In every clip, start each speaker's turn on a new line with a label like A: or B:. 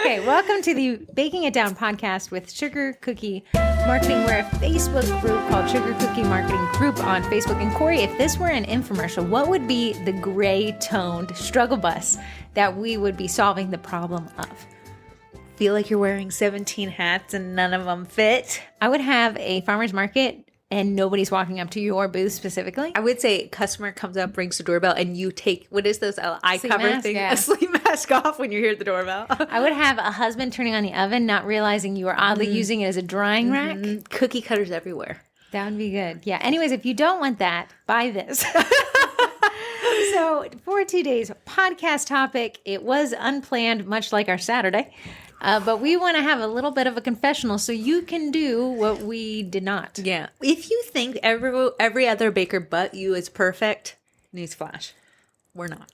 A: Okay, welcome to the Baking It Down podcast with Sugar Cookie Marketing. We're a Facebook group called Sugar Cookie Marketing Group on Facebook. And Corey, if this were an infomercial, what would be the gray-toned struggle bus that we would be solving the problem of?
B: Feel like you're wearing 17 hats and none of them fit?
A: I would have a farmer's market and nobody's walking up to your booth specifically.
B: I would say customer comes up, rings the doorbell, and you take, what is those eye
A: Sleep
B: cover
A: mask,
B: thing?
A: yeah.
B: A sleep mask off when you hear the doorbell.
A: I would have a husband turning on the oven, not realizing you are oddly using it as a drying rack.
B: Cookie cutters everywhere.
A: That would be good. Yeah. Anyways, if you don't want that, buy this. So for today's podcast topic, it was unplanned, much like our Saturday. But we want to have a little bit of a confessional so you can do what we did not.
B: Yeah. If you think every other baker but you is perfect, newsflash, we're not.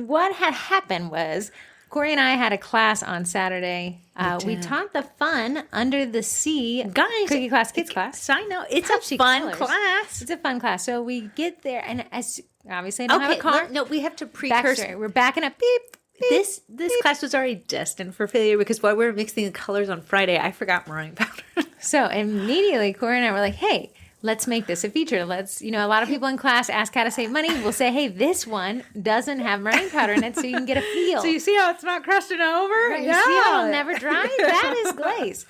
A: What had happened was Corey and I had a class on Saturday. We taught the fun under the sea cookie class, kids class.
B: Side note, it's
A: Puffy
B: a fun
A: colors.
B: class.
A: It's a fun class. So we get there, and as obviously I don't have a car.
B: No, we have to precursor.
A: Backstory. We're backing up. Beep.
B: This class was already destined for failure because while we were mixing the colors on Friday, I forgot meringue powder.
A: So immediately, Corey and I were like, hey, let's make this a feature. Let's, a lot of people in class ask how to save money. We'll say, hey, this one doesn't have meringue powder in it, so you can get a feel.
B: So you see how it's not crusted over?
A: Right, you see how it'll never dry? That is glaze.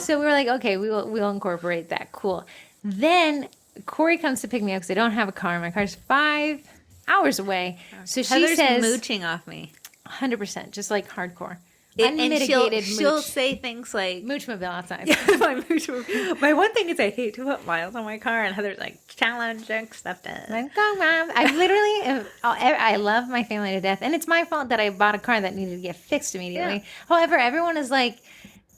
A: So we were like, okay, we'll incorporate that. Cool. Then Corey comes to pick me up because I don't have a car. My car's 5 hours away. So she
B: Heather's
A: says,
B: mooching off me.
A: 100%, just like hardcore.
B: And
A: Unmitigated
B: she'll
A: mooch.
B: say things like
A: Moochmobile outside.
B: my one thing is I hate to put miles on my car, and Heather's like, challenge accepted.
A: Like, go, Mom. I literally, I love my family to death, and it's my fault that I bought a car that needed to get fixed immediately.
B: Yeah.
A: However, everyone is like,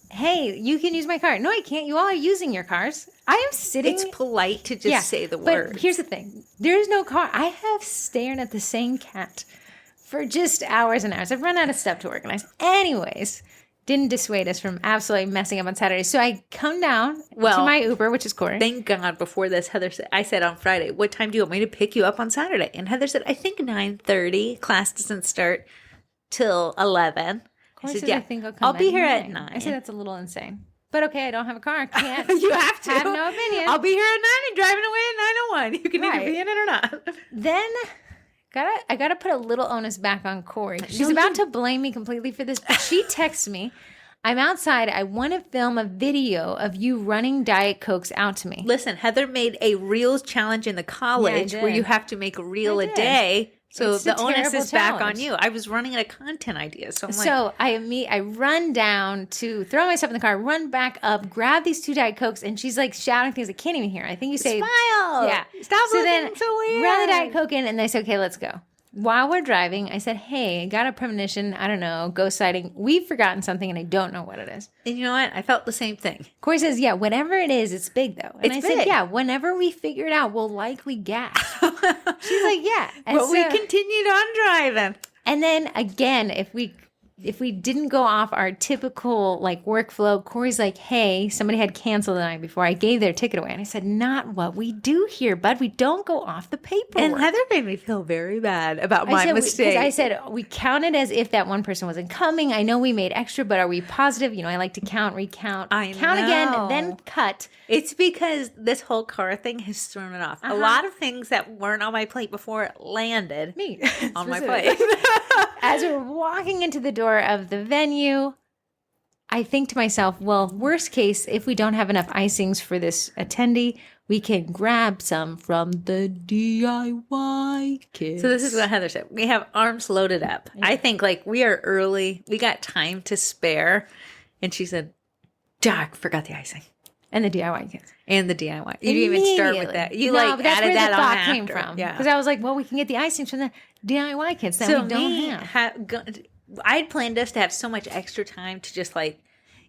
A: hey, you can use my car. No, I can't. You all are using your cars. I am sitting.
B: It's polite to just say the word.
A: But here's the thing. There is no car. I have stared at the same cat for just hours and hours. I've run out of stuff to organize. Anyways, didn't dissuade us from absolutely messing up on Saturday. So I come down to my Uber, which is Corey.
B: Thank God before this, Heather said, I said on Friday, what time do you want me to pick you up on Saturday? And Heather said, I think 9:30. Class doesn't start till 11.
A: Corey
B: I said,
A: says,
B: yeah,
A: I think I'll come
B: I'll be
A: at
B: here at
A: 9.
B: 9.
A: I said, that's a little insane. But okay, I don't have a car. I can't.
B: You have to.
A: I have no opinion.
B: I'll be here at 9 and driving away at 9:01. You can either be in it or not.
A: Then I gotta put a little onus back on Corey. She's about to blame me completely for this, but she texts me. I'm outside. I want to film a video of you running Diet Cokes out to me.
B: Listen, Heather made a Reels challenge in the college where you have to make a reel a day. So
A: It's
B: the
A: a
B: onus
A: terrible
B: is back on
A: challenge.
B: you. I was running a content idea. So I'm like,
A: So I run down to throw myself in the car, run back up, grab these 2 Diet Cokes, and she's like shouting things I can't even hear. I think you say,
B: smile.
A: Yeah.
B: Stop
A: So
B: looking
A: then
B: so weird.
A: run the Diet Coke in, and they say, okay, let's go. While we're driving, I said, hey, I got a premonition. I don't know, ghost sighting. We've forgotten something, and I don't know what it is.
B: And you know what? I felt the same thing.
A: Corey says, yeah, whatever it is, it's big, though. And
B: It's
A: I said,
B: big.
A: yeah, whenever we figure it out, we'll likely gasp. She's like, yeah. And
B: But we
A: so-
B: continued on driving.
A: And then again, if we didn't go off our typical workflow, Corey's like, hey, somebody had canceled the night before. I gave their ticket away. And I said, not what we do here, bud. We don't go off the paperwork.
B: And Heather made me feel very bad about my mistake.
A: I said, we counted as if that one person wasn't coming. I know we made extra, but are we positive? I like to count, recount, count again, then cut.
B: It's because this whole car thing has thrown it off. A lot of things that weren't on my plate before landed on my plate.
A: As we're walking into the door of the venue, I think to myself, well, worst case, if we don't have enough icings for this attendee, we can grab some from the DIY kits.
B: So this is what Heather said. We have arms loaded up. Yeah. I think we are early. We got time to spare. And she said, Doc, forgot the icing.
A: And the DIY kits.
B: And the DIY. You didn't even start with that. You
A: but that's
B: added
A: where
B: that
A: the
B: on
A: thought
B: after.
A: came from.
B: Yeah.
A: Because I was like, well, we can get the icings from the DIY kits that we don't have.
B: I had planned us to have so much extra time to just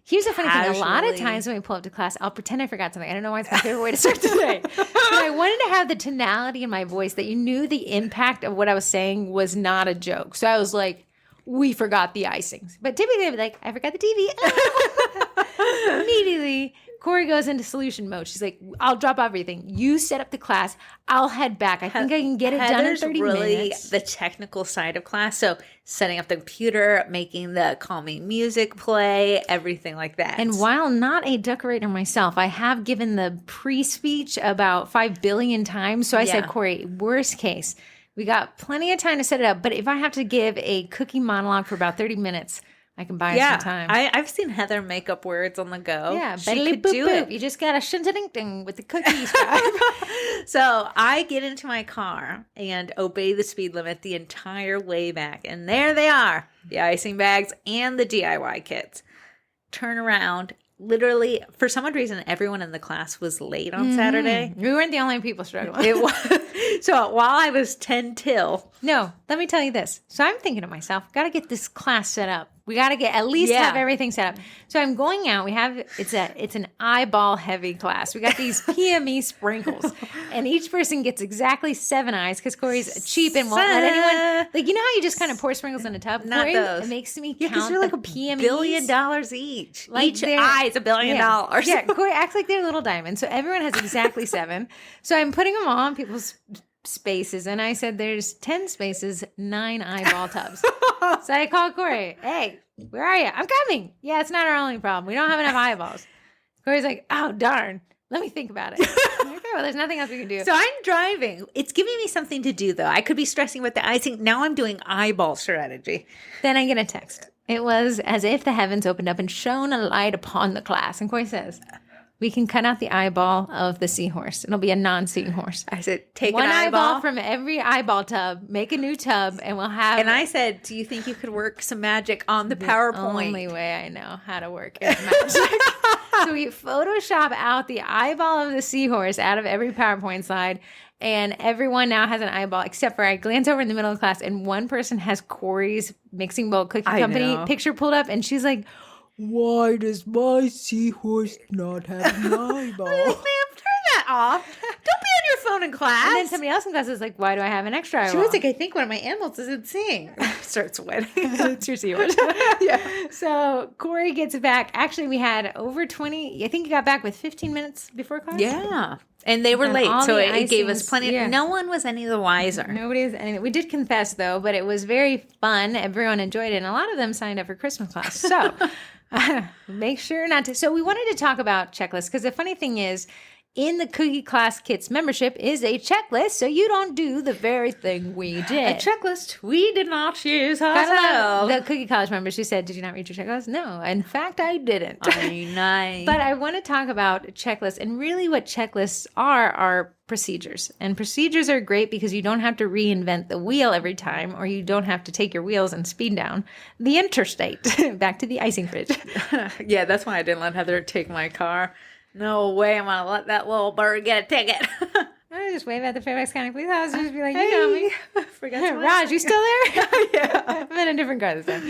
A: Here's the funny thing. A lot of times when we pull up to class, I'll pretend I forgot something. I don't know why it's my favorite way to start today. But I wanted to have the tonality in my voice that you knew the impact of what I was saying was not a joke. So I was like, we forgot the icings. But typically I'd be like, I forgot the TV. Immediately, Corrie goes into solution mode. She's like, I'll drop everything. You set up the class. I'll head back. I think I can get it done in 30
B: really
A: minutes.
B: The technical side of class. So setting up the computer, making the calming music play, everything like that.
A: And while not a decorator myself, I have given the pre-speech about 5 billion times. So I said, Corrie, worst case, we got plenty of time to set it up. But if I have to give a cookie monologue for about 30 minutes, I can buy some time.
B: I've seen Heather make up words on the go.
A: Yeah,
B: she could do it.
A: You just got a shun-ding-ding with the cookies.
B: So I get into my car and obey the speed limit the entire way back. And there they are, the icing bags and the DIY kits. Turn around. Literally, for some odd reason, everyone in the class was late on Saturday.
A: We weren't the only people struggling.
B: It was. So while I was 10 till.
A: No, let me tell you this. So I'm thinking to myself, got to get this class set up. We got to get at least have everything set up. So I'm going out. We have it's an eyeball heavy class. We got these PME sprinkles, and each person gets exactly 7 eyes because Corrie's cheap and won't let anyone. Like, you know how you just kind of pour sprinkles in a tub?
B: Not
A: Corrie,
B: those.
A: It makes me
B: Yeah,
A: count
B: you're like
A: the
B: $1
A: PMEs.
B: billion each.
A: Like
B: Each eye is $1 billion.
A: Yeah, Corrie acts like they're little diamonds. So everyone has exactly 7. So I'm putting them all on people's spaces, and I said there's 10 spaces, 9 eyeball tubs. So I called Corrie. Hey, where are you? I'm coming. Yeah, it's not our only problem. We don't have enough eyeballs. Corey's like, oh, darn. Let me think about it. I'm like, okay, well, there's nothing else we can do.
B: So I'm driving. It's giving me something to do, though. I could be stressing about the icing. Now I'm doing eyeball strategy.
A: Then I get a text. It was as if the heavens opened up and shone a light upon the class. And Corey says, we can cut out the eyeball of the seahorse. It'll be a non-seahorse.
B: I said, take
A: one
B: an
A: eyeball from every eyeball tub, make a new tub, and we'll have...
B: And I said, do you think you could work some magic on the PowerPoint?
A: Only way I know how to work is magic. So we Photoshop out the eyeball of the seahorse out of every PowerPoint slide, and everyone now has an eyeball, except for I glance over in the middle of the class, and one person has Corey's Mixing Bowl Cookie Company picture pulled up, and she's like, why does my seahorse not have an eyeball?
B: I'm like, ma'am, turn that off. Don't be on your phone in class.
A: And then somebody else in class is like, why do I have an extra eyeball?
B: She was like, I think one of my animals isn't seeing. Starts sweating.
A: It's your seahorse.
B: Yeah.
A: So Corrie gets back. Actually, we had over 20. I think he got back with 15 minutes before class.
B: Yeah. And they were
A: And
B: late,
A: all
B: so
A: the
B: it gave us
A: icings,
B: plenty.
A: yeah.
B: No one was any the wiser.
A: Nobody's. And we did confess, though, but it was very fun. Everyone enjoyed it. And a lot of them signed up for Christmas class. So make sure not to. So we wanted to talk about checklists because the funny thing is, in the Cookie Class Kits membership is a checklist, so you don't do the very thing we did.
B: A checklist we did not use
A: Gotta love
B: ourselves.
A: the Cookie College members who said, did you not read your checklist? No, in fact, I didn't.
B: Nice.
A: But I want to talk about checklists, and really what checklists are procedures. And procedures are great because you don't have to reinvent the wheel every time, or you don't have to take your wheels and speed down the interstate back to the icing fridge.
B: Yeah, that's why I didn't let Heather take my car. No way I'm going to let that little bird get a ticket.
A: I just wave at the Fairfax County Police Officer and just be like, you know me.
B: Forgot
A: Raj, you still there?
B: Yeah.
A: I'm in a different car this time.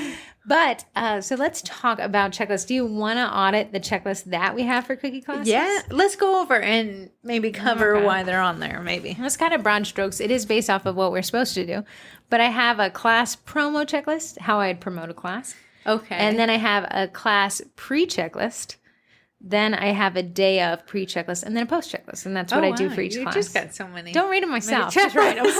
A: But, so let's talk about checklists. Do you want to audit the checklist that we have for cookie classes?
B: Yeah, let's go over and maybe cover why they're on there, maybe.
A: It's kind of broad strokes. It is based off of what we're supposed to do. But I have a class promo checklist, how I'd promote a class.
B: Okay.
A: And then I have a class pre-checklist. Then I have a day of pre-checklist and then a post-checklist. And that's what I do for each class.
B: You just got so many.
A: Don't read them myself.
B: Just write them.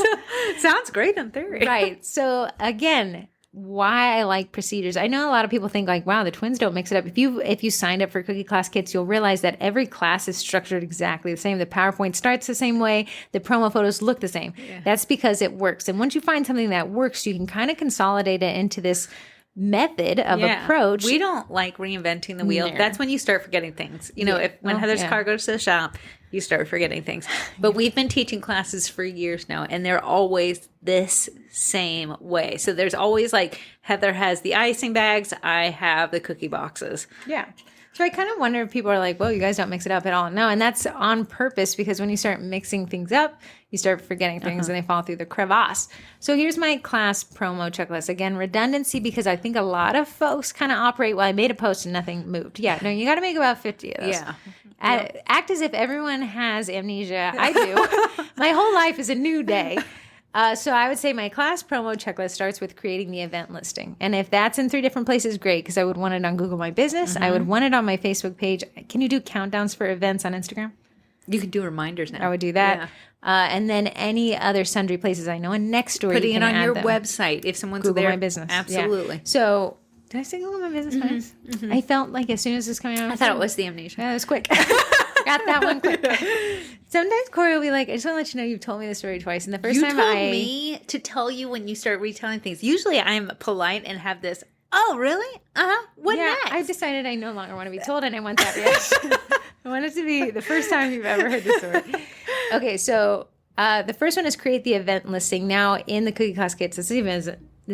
B: Sounds great in theory.
A: Right. So again, why I like procedures. I know a lot of people think like, wow, the twins don't mix it up. If you signed up for Cookie Class Kits, you'll realize that every class is structured exactly the same. The PowerPoint starts the same way. The promo photos look the same. Yeah. That's because it works. And once you find something that works, you can kind of consolidate it into this method of approach.
B: We don't like reinventing the wheel.
A: No.
B: That's when you start forgetting things. You know, when Heather's car goes to the shop, you start forgetting things. But we've been teaching classes for years now, and they're always this same way. So there's always like, Heather has the icing bags, I have the cookie boxes.
A: Yeah. So I kind of wonder if people are like, well, you guys don't mix it up at all. No, and that's on purpose because when you start mixing things up, you start forgetting things and they fall through the crevasse. So here's my class promo checklist. Again, redundancy because I think a lot of folks kind of operate, well, I made a post and nothing moved. Yeah, no, you got to make about 50 of those.
B: Yeah.
A: Act as if everyone has amnesia. I do. My whole life is a new day. So I would say my class promo checklist starts with creating the event listing. And if that's in 3 different places, great, because I would want it on Google My Business. I would want it on my Facebook page. Can you do countdowns for events on Instagram?
B: You can do reminders now.
A: I would do that. Yeah. And then any other sundry places I know. And Nextdoor,
B: putting
A: you
B: it
A: can
B: on your
A: them.
B: website if someone's
A: Google
B: there.
A: My Business.
B: Absolutely.
A: Yeah. So did I say Google My Business twice? I felt like as soon as this coming out,
B: I thought it was the amnesia.
A: Yeah, it was quick. Got that one quick. Sometimes Corey will be like, I just want to let you know you've told me this story twice. And the first time
B: told me to tell you when you start retelling things. Usually I'm polite and have this, oh, really? What next?
A: I've decided I no longer want to be told, and I want that reaction. I want it to be the first time you've ever heard the story. Okay, so the first one is create the event listing. Now, in the Cookie Class Kits, this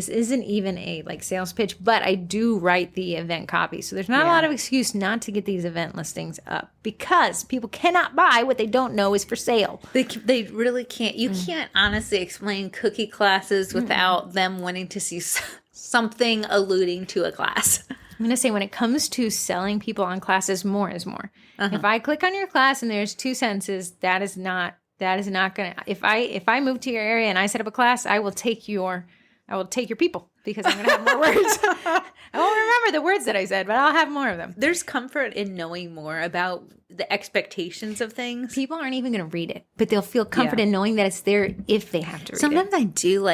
A: isn't even a sales pitch, but I do write the event copy. So there's not a lot of excuse not to get these event listings up because people cannot buy what they don't know is for sale.
B: They really can't. You can't honestly explain cookie classes without them wanting to see something alluding to a class.
A: I'm going to say when it comes to selling people on classes, more is more. If I click on your class and there's 2 sentences, that is not going to, if I move to your area and I set up a class, I will take your people because I'm going to have more words. I won't remember the words that I said, but I'll have more of them.
B: There's comfort in knowing more about the expectations of things.
A: People aren't even going to read it, but they'll feel comfort in knowing that it's there if they have to read it.
B: Sometimes I do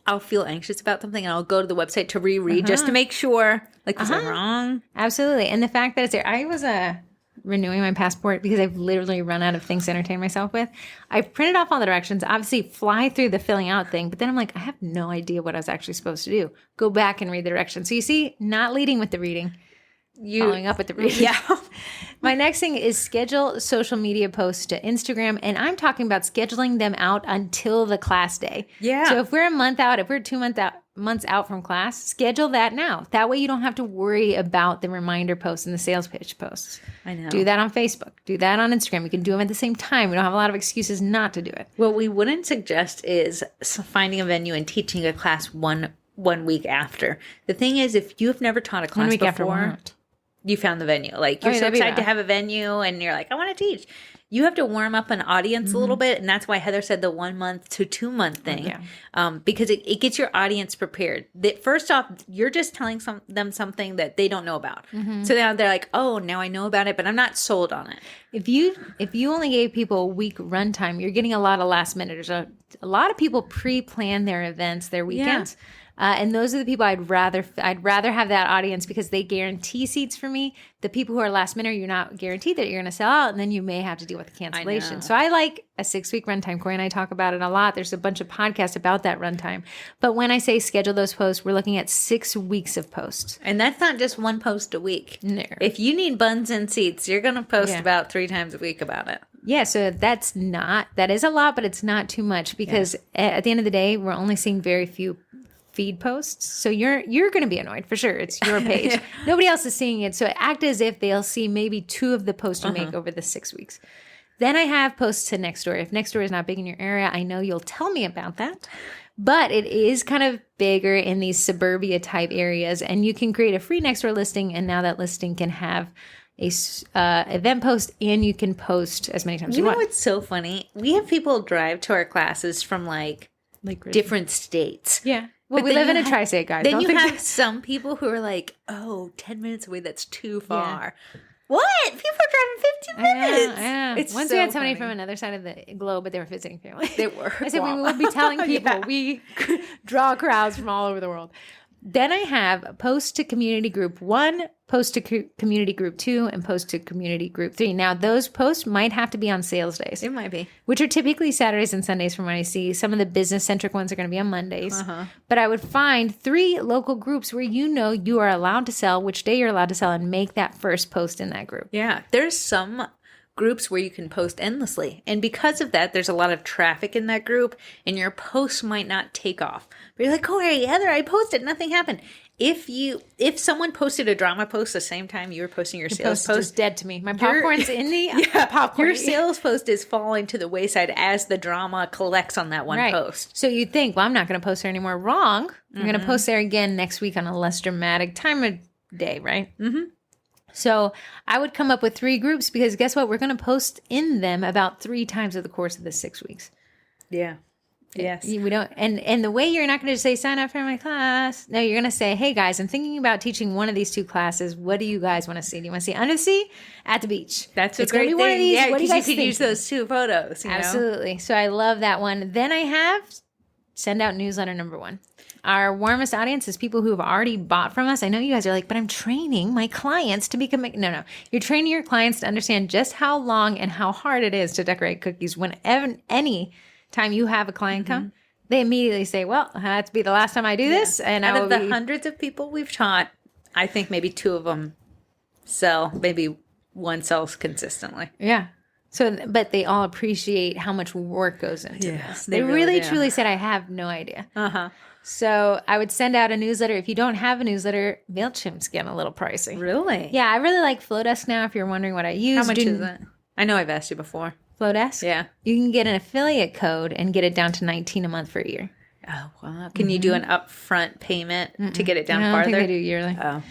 B: I'll feel anxious about something and I'll go to the website to reread just to make sure. Was I wrong?
A: Absolutely. And the fact that it's there, I was renewing my passport because I've literally run out of things to entertain myself with. I've printed off all the directions, obviously fly through the filling out thing, but then I'm like, I have no idea what I was actually supposed to do. Go back and read the directions. So you see, not leading with the reading, following up with the reading.
B: Yeah.
A: My next thing is schedule social media posts to Instagram, and I'm talking about scheduling them out until the class day.
B: Yeah.
A: So if we're a month out, if we're 2 months out from class, schedule that now. That way you don't have to worry about the reminder posts and the sales pitch posts.
B: I know.
A: Do that on Facebook. Do that on Instagram. You can do them at the same time. We don't have a lot of excuses not to do it.
B: What we wouldn't suggest is finding a venue and teaching a class one week after. The thing is, if you've never taught a class
A: 1 week
B: before,
A: after what?
B: You found the venue. You're so excited to have a venue and you're like, I want to teach. You have to warm up an audience a little bit. And that's why Heather said the 1 month to 2 month thing. Because it gets your audience prepared. First off, you're just telling them something that they don't know about. So now they're like, oh, now I know about it, but I'm not sold on it.
A: If you only gave people a week runtime, you're getting a lot of last minute. A lot of people pre-plan their events, their weekends. Yeah. And those are the people I'd rather have that audience because they guarantee seats for me. The people who are last minute, you're not guaranteed that you're going to sell out, and then you may have to deal with the cancellation. So I like a 6-week runtime. Corey and I talk about it a lot. There's a bunch of podcasts about that runtime. But when I say schedule those posts, we're looking at 6 weeks of posts.
B: And that's not just one post a week.
A: No.
B: If you need buns and seats, you're going to post about 3 times a week about it.
A: Yeah, so that is a lot, but it's not too much because at the end of the day, we're only seeing very few feed posts. So you're going to be annoyed for sure. It's your page. Nobody else is seeing it. So act as if they'll see maybe 2 of the posts you make over the 6 weeks. Then I have posts to Nextdoor. If Nextdoor is not big in your area, I know you'll tell me about that. But it is kind of bigger in these suburbia type areas. And you can create a free Nextdoor listing. And now that listing can have a event post and you can post as many times as you want.
B: You know what's so funny? We have people drive to our classes from different states.
A: Yeah. Well, we live in a tri-state, guys.
B: Then you have some people who are like, 10 minutes away, that's too far. Yeah. What? People are driving 15 minutes.
A: Yeah. Once we had somebody from another side of the globe, but they were visiting family.
B: They were.
A: I said, we will be telling people we draw crowds from all over the world. Then I have post to community group 1, post to community group 2, and post to community group 3. Now, those posts might have to be on sales days.
B: It might be.
A: Which are typically Saturdays and Sundays from what I see. Some of the business-centric ones are going to be on Mondays. But I would find 3 local groups where you are allowed to sell, which day you're allowed to sell, and make that first post in that group.
B: Yeah. There's some groups where you can post endlessly. And because of that, there's a lot of traffic in that group and your posts might not take off. But you're like, oh, hey, Heather, I posted, nothing happened. If someone posted a drama post the same time you were posting your sales post,
A: is dead to me. My popcorn's in the popcorn.
B: Your sales post is falling to the wayside as the drama collects on that one post.
A: So you'd think, well, I'm not going to post there anymore. Wrong. I'm going to post there again next week on a less dramatic time of day, right? Mm-hmm. So I would come up with 3 groups because guess what? We're going to post in them about 3 times over the course of the 6 weeks.
B: Yeah. Yes.
A: We don't, and the way you're not going to just say sign up for my class. No, you're going to say, hey guys, I'm thinking about teaching one of these 2 classes. What do you guys want to see? Do you want to see under the sea, at the beach?
B: That's
A: it's
B: a great
A: gonna be
B: thing.
A: one of these.
B: Yeah,
A: what do you guys
B: could
A: think?
B: use those 2 photos. You know?
A: Absolutely. So I love that one. Then I have send out newsletter number 1. Our warmest audience is people who have already bought from us. I know you guys are like, but I'm training my clients to become. No. You're training your clients to understand just how long and how hard it is to decorate cookies. Whenever, any time you have a client come, they immediately say, well, it had to be the last time I do this. And
B: out
A: I
B: of
A: will
B: the hundreds of people we've taught, I think maybe 2 of them sell. Maybe 1 sells consistently.
A: Yeah. So, but they all appreciate how much work goes into this. They
B: really
A: really
B: do.
A: truly said, I have no idea.
B: Uh-huh.
A: So I would send out a newsletter. If you don't have a newsletter, MailChimp's getting a little pricey.
B: Really?
A: Yeah, I really like Flowdesk now if you're wondering what I use.
B: How much is it? I know I've asked you before.
A: Flowdesk?
B: Yeah.
A: You can get an affiliate code and get it down to $19 a month for a year.
B: Oh, wow. Can you do an upfront payment to get it down
A: I don't
B: farther?
A: think they do yearly.
B: Oh.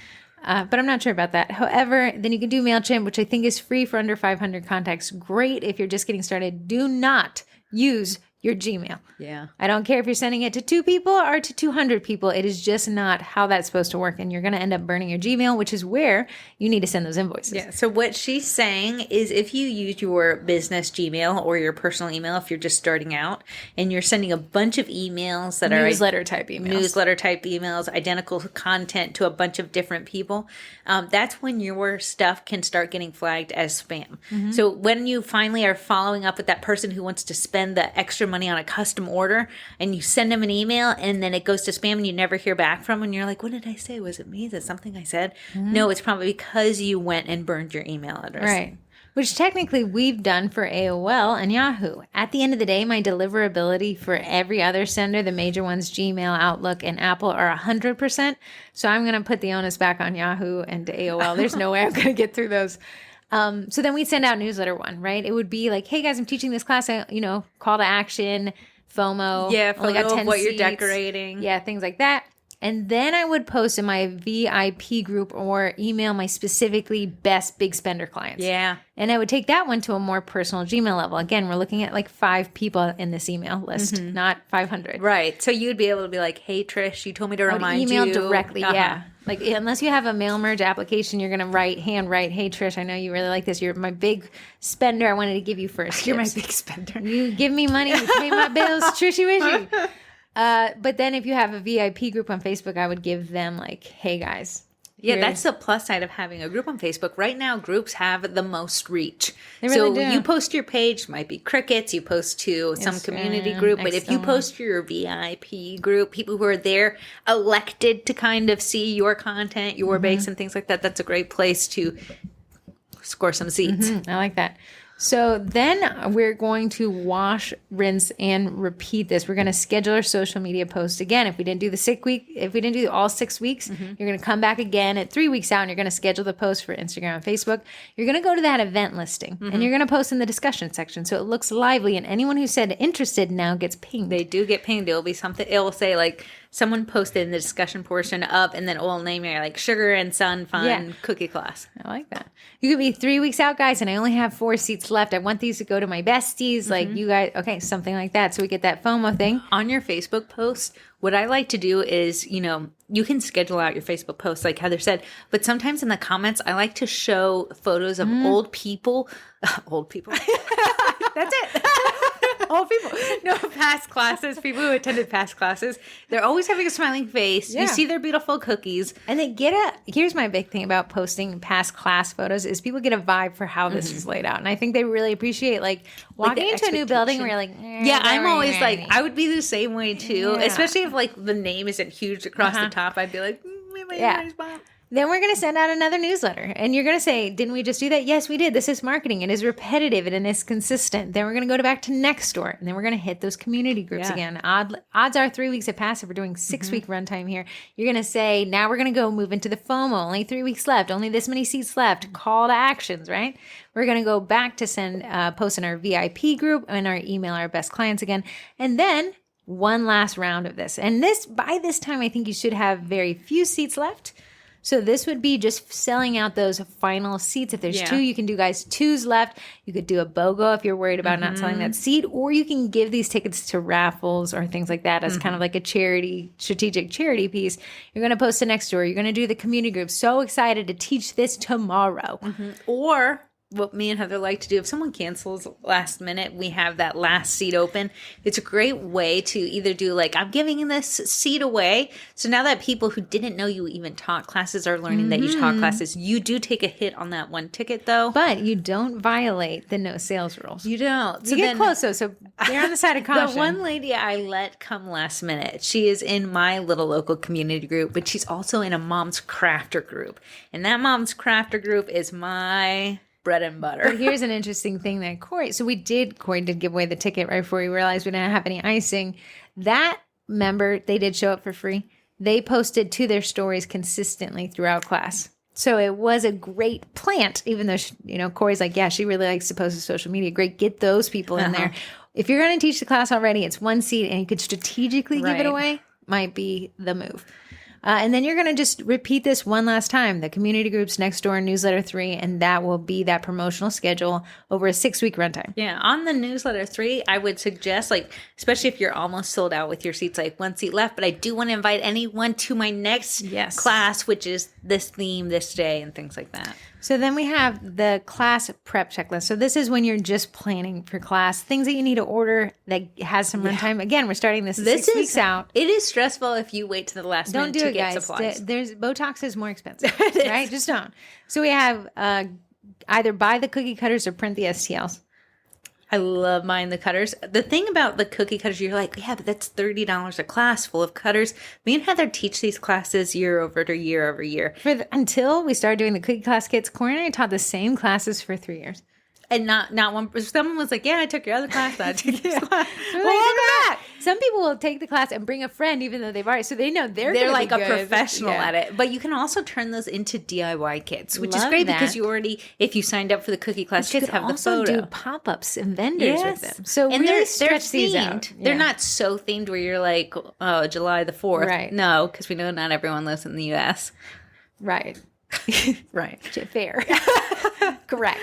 A: But I'm not sure about that. However, then you can do MailChimp, which I think is free for under 500 contacts. Great if you're just getting started. Do not use your Gmail.
B: Yeah.
A: I don't care if you're sending it to 2 people or to 200 people. It is just not how that's supposed to work. And you're going to end up burning your Gmail, which is where you need to send those invoices.
B: Yeah. So what she's saying is if you use your business Gmail or your personal email, if you're just starting out and you're sending a bunch of emails that
A: Newsletter type emails.
B: Newsletter type emails, identical content to a bunch of different people, that's when your stuff can start getting flagged as spam. So when you finally are following up with that person who wants to spend the extra money on a custom order and you send them an email and then it goes to spam and you never hear back from them and you're like, what did I say? Was it me? Is it something I said? No, it's probably because you went and burned your email address.
A: Right. Which technically we've done for AOL and Yahoo. At the end of the day, my deliverability for every other sender, the major ones, Gmail, Outlook, and Apple, are 100%. So I'm going to put the onus back on Yahoo and AOL. There's no way I'm going to get through those. So then we'd send out newsletter 1, right? It would be like, hey guys, I'm teaching this class, call to action, FOMO.
B: Yeah,
A: only got
B: photo
A: 10
B: of what you're
A: seats.
B: decorating.
A: Yeah, things like that. And then I would post in my VIP group or email my specifically best big spender clients.
B: Yeah.
A: And I would take that one to a more personal Gmail level. Again, we're looking at like 5 people in this email list, not 500.
B: Right. So you'd be able to be like, hey, Trish, you told me to remind
A: email
B: you.
A: directly, yeah. Like unless you have a mail merge application, you're going to hand write, hey, Trish, I know you really like this. You're my big spender. I wanted to give you first.
B: You're my
A: tips.
B: big spender.
A: You give me money, you pay my bills, Trishy Wishy. But then if you have a VIP group on Facebook, I would give them like, hey guys.
B: Yeah, that's the plus side of having a group on Facebook. Right now, groups have the most reach.
A: They really do.
B: You post your page, might be crickets, you post to some community group, but if you post to your VIP group, people who are there elected to kind of see your content, your base and things like that, that's a great place to score some seats.
A: I like that. So then we're going to wash, rinse, and repeat this. We're going to schedule our social media posts again. If we didn't do if we didn't do all 6 weeks, you're going to come back again at 3 weeks out and you're going to schedule the post for Instagram and Facebook. You're going to go to that event listing and you're going to post in the discussion section so it looks lively. And anyone who said interested now gets pinged.
B: They do get pinged. It'll be something, it will say like, someone posted in the discussion portion of, and then it will name your like Sugar and Sun Fun Cookie Class.
A: I like that. You could be 3 weeks out, guys, and I only have 4 seats left. I want these to go to my besties, like you guys. Okay, something like that. So we get that FOMO thing.
B: On your Facebook post, what I like to do is, you can schedule out your Facebook posts like Heather said, but sometimes in the comments, I like to show photos of old people. Old people. That's it. Old people. No, past classes, people who attended past classes. They're always having a smiling face.
A: Yeah.
B: You see their beautiful cookies.
A: And they here's my big thing about posting past class photos is people get a vibe for how this is laid out. And I think they really appreciate like walking into a new building where you're like,
B: yeah, I'm always like, I would be the same way too.
A: Yeah.
B: Especially if like the name isn't huge across the top. I'd be like,
A: yeah. Then we're going to send out another newsletter. And you're going to say, didn't we just do that? Yes, we did. This is marketing. It is repetitive and it is consistent. Then we're going to go back to Nextdoor. And then we're going to hit those community groups again. Odds are 3 weeks have passed if we're doing 6-week runtime here. You're going to say, now we're going to go move into the FOMO. Only 3 weeks left. Only this many seats left. Call to actions, right? We're going to go back to send posts in our VIP group and our email our best clients again. And then one last round of this. And by this time, I think you should have very few seats left. So this would be just selling out those final seats. If there's 2, you can do guys 2s left. You could do a BOGO if you're worried about not selling that seat, or you can give these tickets to raffles or things like that as kind of like a strategic charity piece. You're going to post it next door. You're going to do the community group. So excited to teach this tomorrow.
B: Or what me and Heather like to do, if someone cancels last minute, we have that last seat open. It's a great way to either do like, I'm giving this seat away. So now that people who didn't know you even taught classes are learning that you taught classes, you do take a hit on that one ticket though.
A: But you don't violate the no sales rules.
B: You don't.
A: So you get close though. So they're on the side of caution.
B: The one lady I let come last minute, she is in my little local community group, but she's also in a mom's crafter group. And that mom's crafter group is my bread and butter.
A: But here's an interesting thing that Corrie did give away the ticket right before we realized we didn't have any icing. That member, they did show up for free. They posted to their stories consistently throughout class. So it was a great plant, even though, Corey's like, yeah, she really likes to post to social media. Great. Get those people in there. If you're going to teach the class already, it's one seat and you could strategically give it away, might be the move. And then you're going to just repeat this one last time, the community groups next door, newsletter 3, and that will be that promotional schedule over a 6-week runtime.
B: Yeah. On the newsletter 3, I would suggest, like, especially if you're almost sold out with your seats, like 1 seat left, but I do want to invite anyone to my next class, which is this theme, this day, and things like that.
A: So then we have the class prep checklist. So this is when you're just planning for class, things that you need to order that has some runtime. Again, we're starting this 6 weeks out.
B: It is stressful if you wait to the last minute to get
A: guys.
B: supplies.
A: Botox is more expensive, right? Just don't. So we have either buy the cookie cutters or print the STLs.
B: I love buying the cutters. The thing about the cookie cutters, you're like, yeah, but that's $30 a class full of cutters. Me and Heather teach these classes year over year.
A: Until we started doing the cookie class kits, Corrie and I taught the same classes for 3 years.
B: And not one. Someone was like, "Yeah, I took your other class. But I took this class."
A: Well, welcome back. Some people will take the class and bring a friend, even though they've already. So they know they're
B: like a
A: good.
B: professional at it. But you can also turn those into DIY kits, which is great because you already, if you signed up for the cookie class kits, have the photo.
A: Also do pop-ups and vendors with them. So
B: and
A: really
B: they're
A: stretch these out.
B: They're not so themed where you're like, oh, July the 4th.
A: Right.
B: No, because we know not everyone lives in the U.S.
A: Right.
B: Right.
A: Fair. Correct.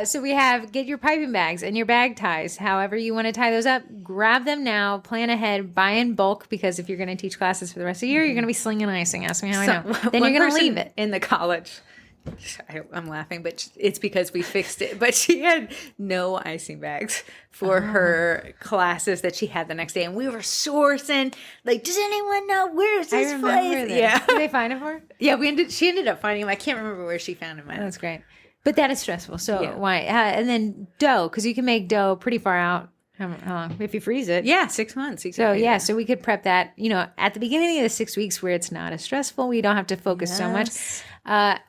A: So we have get your piping bags and your bag ties. However you want to tie those up, grab them now, plan ahead, buy in bulk, because if you're going to teach classes for the rest of the year, you're going to be slinging icing. Ask me how I know. Then you're going to leave it.
B: In the college, I'm laughing, but it's because we fixed it. But she had no icing bags for her classes that she had the next day. And we were sourcing, like, does anyone know where is this place?
A: This. Yeah. Did they find it for her?
B: Yeah, she ended up finding him. I can't remember where she found him at.
A: That's great. But that is stressful. So why? And then dough, because you can make dough pretty far out. How long? If you freeze it.
B: Yeah, 6 months.
A: So we could prep that, at the beginning of the 6 weeks where it's not as stressful. We don't have to focus so much.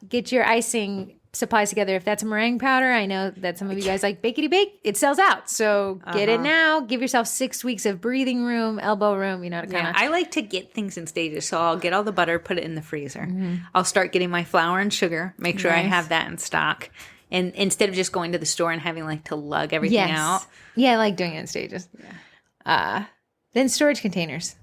A: Get your icing supplies together. If that's a meringue powder, I know that some of you guys like bakety bake. It sells out. So get it now. Give yourself 6 weeks of breathing room, elbow room, to kind of.
B: I like to get things in stages. So I'll get all the butter, put it in the freezer. I'll start getting my flour and sugar, make sure I have that in stock. And instead of just going to the store and having to lug everything out.
A: Yeah, I like doing it in stages. Yeah. Then storage containers.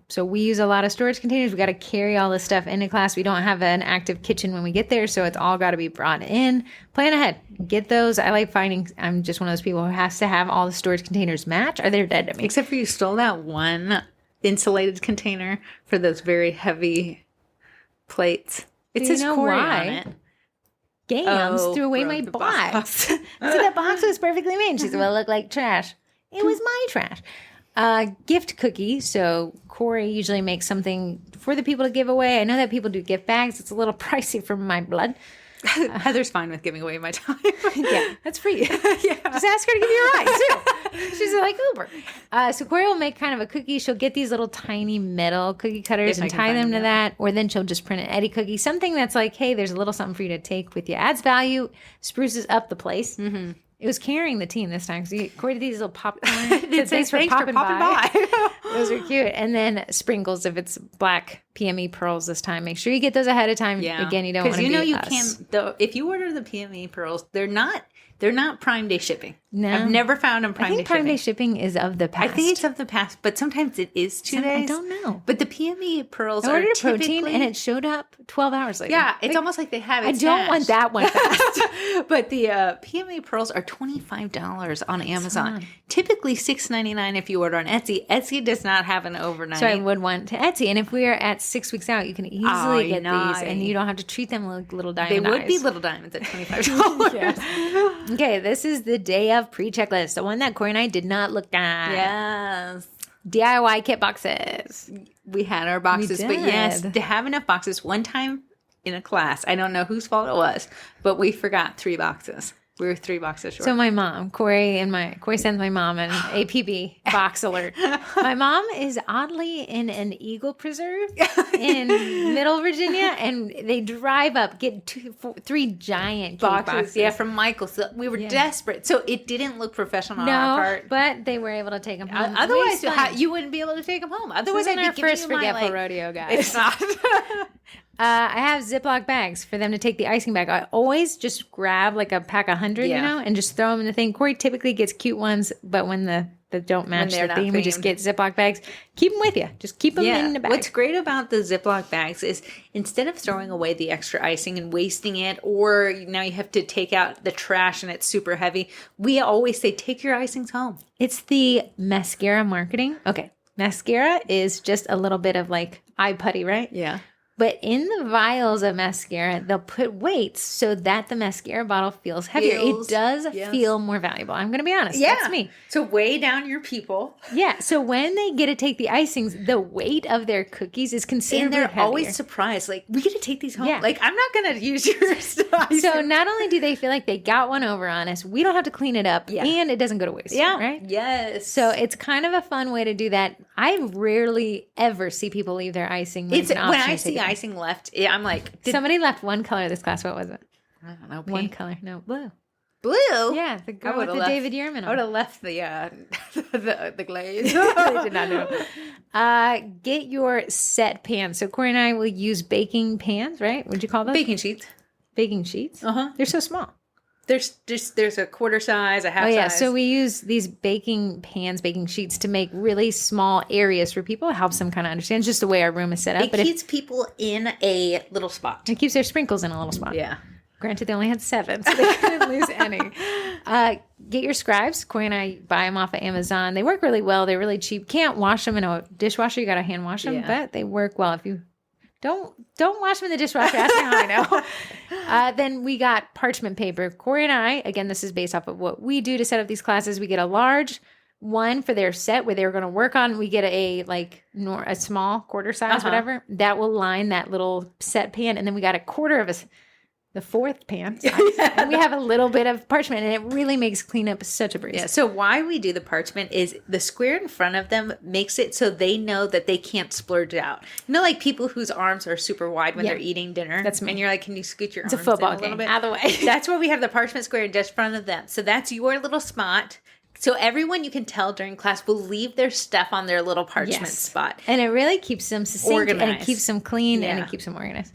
A: So we use a lot of storage containers. We got to carry all this stuff into class. We don't have an active kitchen when we get there, so it's all got to be brought in. Plan ahead. Get those. I like finding, I'm just one of those people who has to have all the storage containers match or they're dead to me.
B: Except for you stole that one insulated container for those very heavy plates. It says Corrie on it.
A: Gams threw away my box. So that box was perfectly made. She said, well, it looked like trash. It was my trash. Gift cookie. So Corrie usually makes something for the people to give away. I know that people do gift bags. It's a little pricey for my blood.
B: Heather's fine with giving away my time.
A: Yeah, that's free. Just ask her to give you a ride, too. She's like Uber. So Corrie will make kind of a cookie. She'll get these little tiny metal cookie cutters and tie them to that. Or then she'll just print an Eddie cookie. Something that's like, hey, there's a little something for you to take with you. Adds value, spruces up the place. Mm-hmm. It was carrying the team this time. So Corrie did these little popcorn.
B: Thanks for popping by.
A: Those are cute. And then sprinkles if it's black PME pearls this time. Make sure you get those ahead of time.
B: Yeah.
A: Again, you don't want to
B: Because
A: be
B: you
A: us.
B: can, though, if you order the PME pearls, they're not Prime Day shipping.
A: No.
B: I've never found them
A: I
B: Prime Day
A: think
B: shipping.
A: Prime Day shipping is of the past.
B: I think it's of the past, but sometimes it is 2 days.
A: I don't know.
B: But the PME pearls
A: I
B: are
A: ordered
B: typically...
A: protein and it showed up 12 hours later.
B: Yeah, it's almost like they have it
A: I don't want that one fast.
B: But the PME pearls are $25 on Amazon. Typically $6.99 if you order on Etsy. Etsy does not have an overnight.
A: So I would want to Etsy. And if we are at 6 weeks out, you can easily get
B: nice.
A: these. And you don't have to treat them like little diamond
B: They would be
A: eyes.
B: little diamonds at $25.
A: Yes. Okay, this is the day of pre-checklist. The one that Corey and I did not look at.
B: Yes.
A: DIY kit boxes.
B: We had our boxes, but yes,
A: did.
B: to have enough boxes. One time in a class, I don't know whose fault it was, but we forgot 3 boxes. We were 3 boxes short.
A: So my mom, Corey sends my mom an APB box alert. My mom is oddly in an eagle preserve in Middle Virginia, and they drive up, get 3 giant boxes.
B: Yeah, from Michael. So we were desperate. So it didn't look professional on our part.
A: But they were able to take them home.
B: Otherwise, you wouldn't be able to take them home. Otherwise,
A: This isn't
B: I'd
A: our
B: be giving
A: first
B: you my,
A: forgetful
B: like,
A: rodeo, guys.
B: It's not.
A: I have Ziploc bags for them to take the icing bag. I always just grab like a pack of 100, and just throw them in the thing. Corey typically gets cute ones, but when the don't match the theme, we just get Ziploc bags. Keep them with you. Just keep them in the bag.
B: What's great about the Ziploc bags is instead of throwing away the extra icing and wasting it, or now you have to take out the trash and it's super heavy, we always say, take your icings home.
A: It's the mascara marketing. Okay. Mascara is just a little bit of like eye putty, right?
B: Yeah.
A: But in the vials of mascara, they'll put weights so that the mascara bottle feels heavier. It does feel more valuable. I'm going to be honest.
B: Yeah.
A: That's me.
B: To weigh down your people.
A: Yeah. So when they get to take the icings, the weight of their cookies is considerably
B: And they're
A: heavier.
B: always surprised. Like, we get to take these home.
A: Yeah.
B: Like, I'm not going to use your stuff.
A: So not only do they feel like they got one over on us, we don't have to clean it up, and it doesn't go to waste.
B: Yeah.
A: Right?
B: Yes.
A: So it's kind of a fun way to do that. I rarely ever see people leave their icing. When
B: I see icing left, I'm like...
A: Somebody left one color this class. What was it?
B: I don't know. Pink.
A: One color. No, blue.
B: Blue?
A: Yeah, the girl with the David Yearman on.
B: I would have left the glaze.
A: They did not know. Get your set pans. So Corey and I will use baking pans, right? What'd you call those?
B: Baking sheets.
A: Baking sheets?
B: Uh-huh.
A: They're so small.
B: There's a quarter size, a half size.
A: Oh, yeah. So we use these baking pans, baking sheets to make really small areas for people. It helps them kind of understand. It's just the way our room is set up.
B: It keeps people in a little spot.
A: It keeps their sprinkles in a little spot.
B: Yeah.
A: Granted, they only had 7, so they couldn't lose any. Get your scribes. Corey and I buy them off of Amazon. They work really well. They're really cheap. Can't wash them in a dishwasher. You got to hand wash them, but they work well. If you don't wash them in the dishwasher, ask me how I know. Then we got parchment paper. Corey and I, again, this is based off of what we do to set up these classes. We get a large one for their set where they're going to work on. We get a small quarter size, whatever, that will line that little set pan. And then we got a quarter of the 4th pan. And we have a little bit of parchment, and it really makes cleanup such a breeze.
B: Yeah. So why we do the parchment is the square in front of them makes it so they know that they can't splurge out. You know, like people whose arms are super wide when they're eating dinner.
A: That's me.
B: And you're like, can you scoot your arms
A: a football
B: in a little
A: game.
B: bit?
A: Out of the way.
B: That's why we have the parchment square just in front of them. So that's your little spot. So everyone, you can tell during class, will leave their stuff on their little parchment spot.
A: And it really keeps them succinct,
B: organized.
A: and it keeps them clean, and it keeps them organized.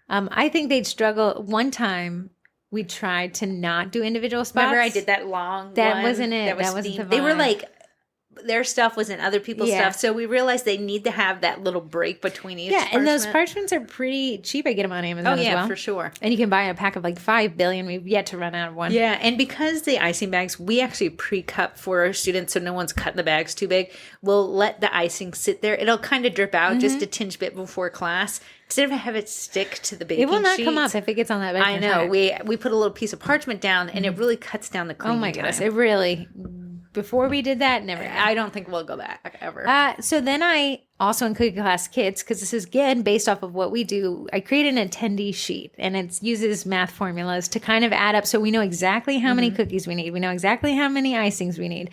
A: I think they'd struggle. One time, we tried to not do individual spots.
B: Remember I did that long
A: That
B: one?
A: wasn't it.
B: That
A: wasn't the vibe.
B: They were like, their stuff was in other people's stuff. So we realized they need to have that little break between each parchment.
A: And those parchments are pretty cheap. I get them on Amazon as well.
B: For sure.
A: And you can buy a pack of like 5 billion. We've yet to run out of one.
B: Yeah, and because the icing bags, we actually pre-cup for our students so no one's cutting the bags too big. We'll let the icing sit there. It'll kind of drip out just a tinge bit before class. Instead of have it stick to the baking sheet.
A: It will not come up if it gets on that baking
B: I know. We put a little piece of parchment down, and it really cuts down the cleaning
A: Oh my
B: time.
A: goodness. It really... Before we did that, never.
B: I don't think we'll go back ever.
A: So then I also in cookie class kits, because this is again based off of what we do, I create an attendee sheet, and it uses math formulas to kind of add up so we know exactly how many cookies we need. We know exactly how many icings we need.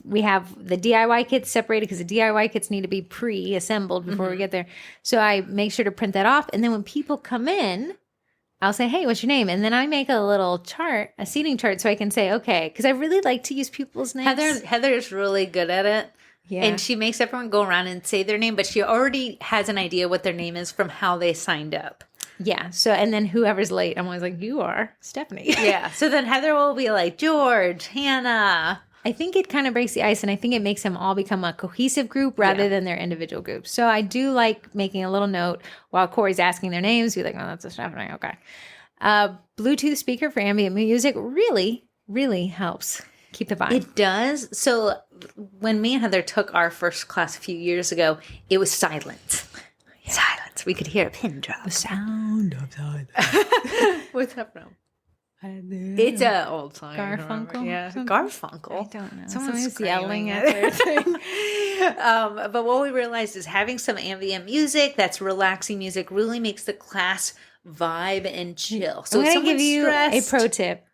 A: We have the DIY kits separated because the DIY kits need to be pre-assembled before we get there. So I make sure to print that off. And then when people come in, I'll say, hey, what's your name? And then I make a little chart, a seating chart, so I can say, okay, because I really like to use people's names.
B: Heather's really good at it.
A: Yeah.
B: And she makes everyone go around and say their name, but she already has an idea what their name is from how they signed up.
A: Yeah. So, and then whoever's late, I'm always like, you are Stephanie.
B: Yeah. So then Heather will be like, George, Hannah.
A: I think it kind of breaks the ice, and I think it makes them all become a cohesive group rather than their individual groups. So I do like making a little note while Corey's asking their names. Be like, oh, that's a Stephanie. Okay. Bluetooth speaker for ambient music really, really helps keep the vibe.
B: It does. So when me and Heather took our first class a few years ago, it was silent. Yeah. Silence. We could hear a pin drop.
A: The sound of silence.
B: What's that from? It's an old song.
A: Garfunkel?
B: Yeah. Garfunkel.
A: I don't know.
B: Someone's
A: yelling at their thing.
B: But what we realized is having some ambient music, that's relaxing music, really makes the class vibe and chill. So
A: I'm
B: if
A: going to give you
B: stressed,
A: a pro tip.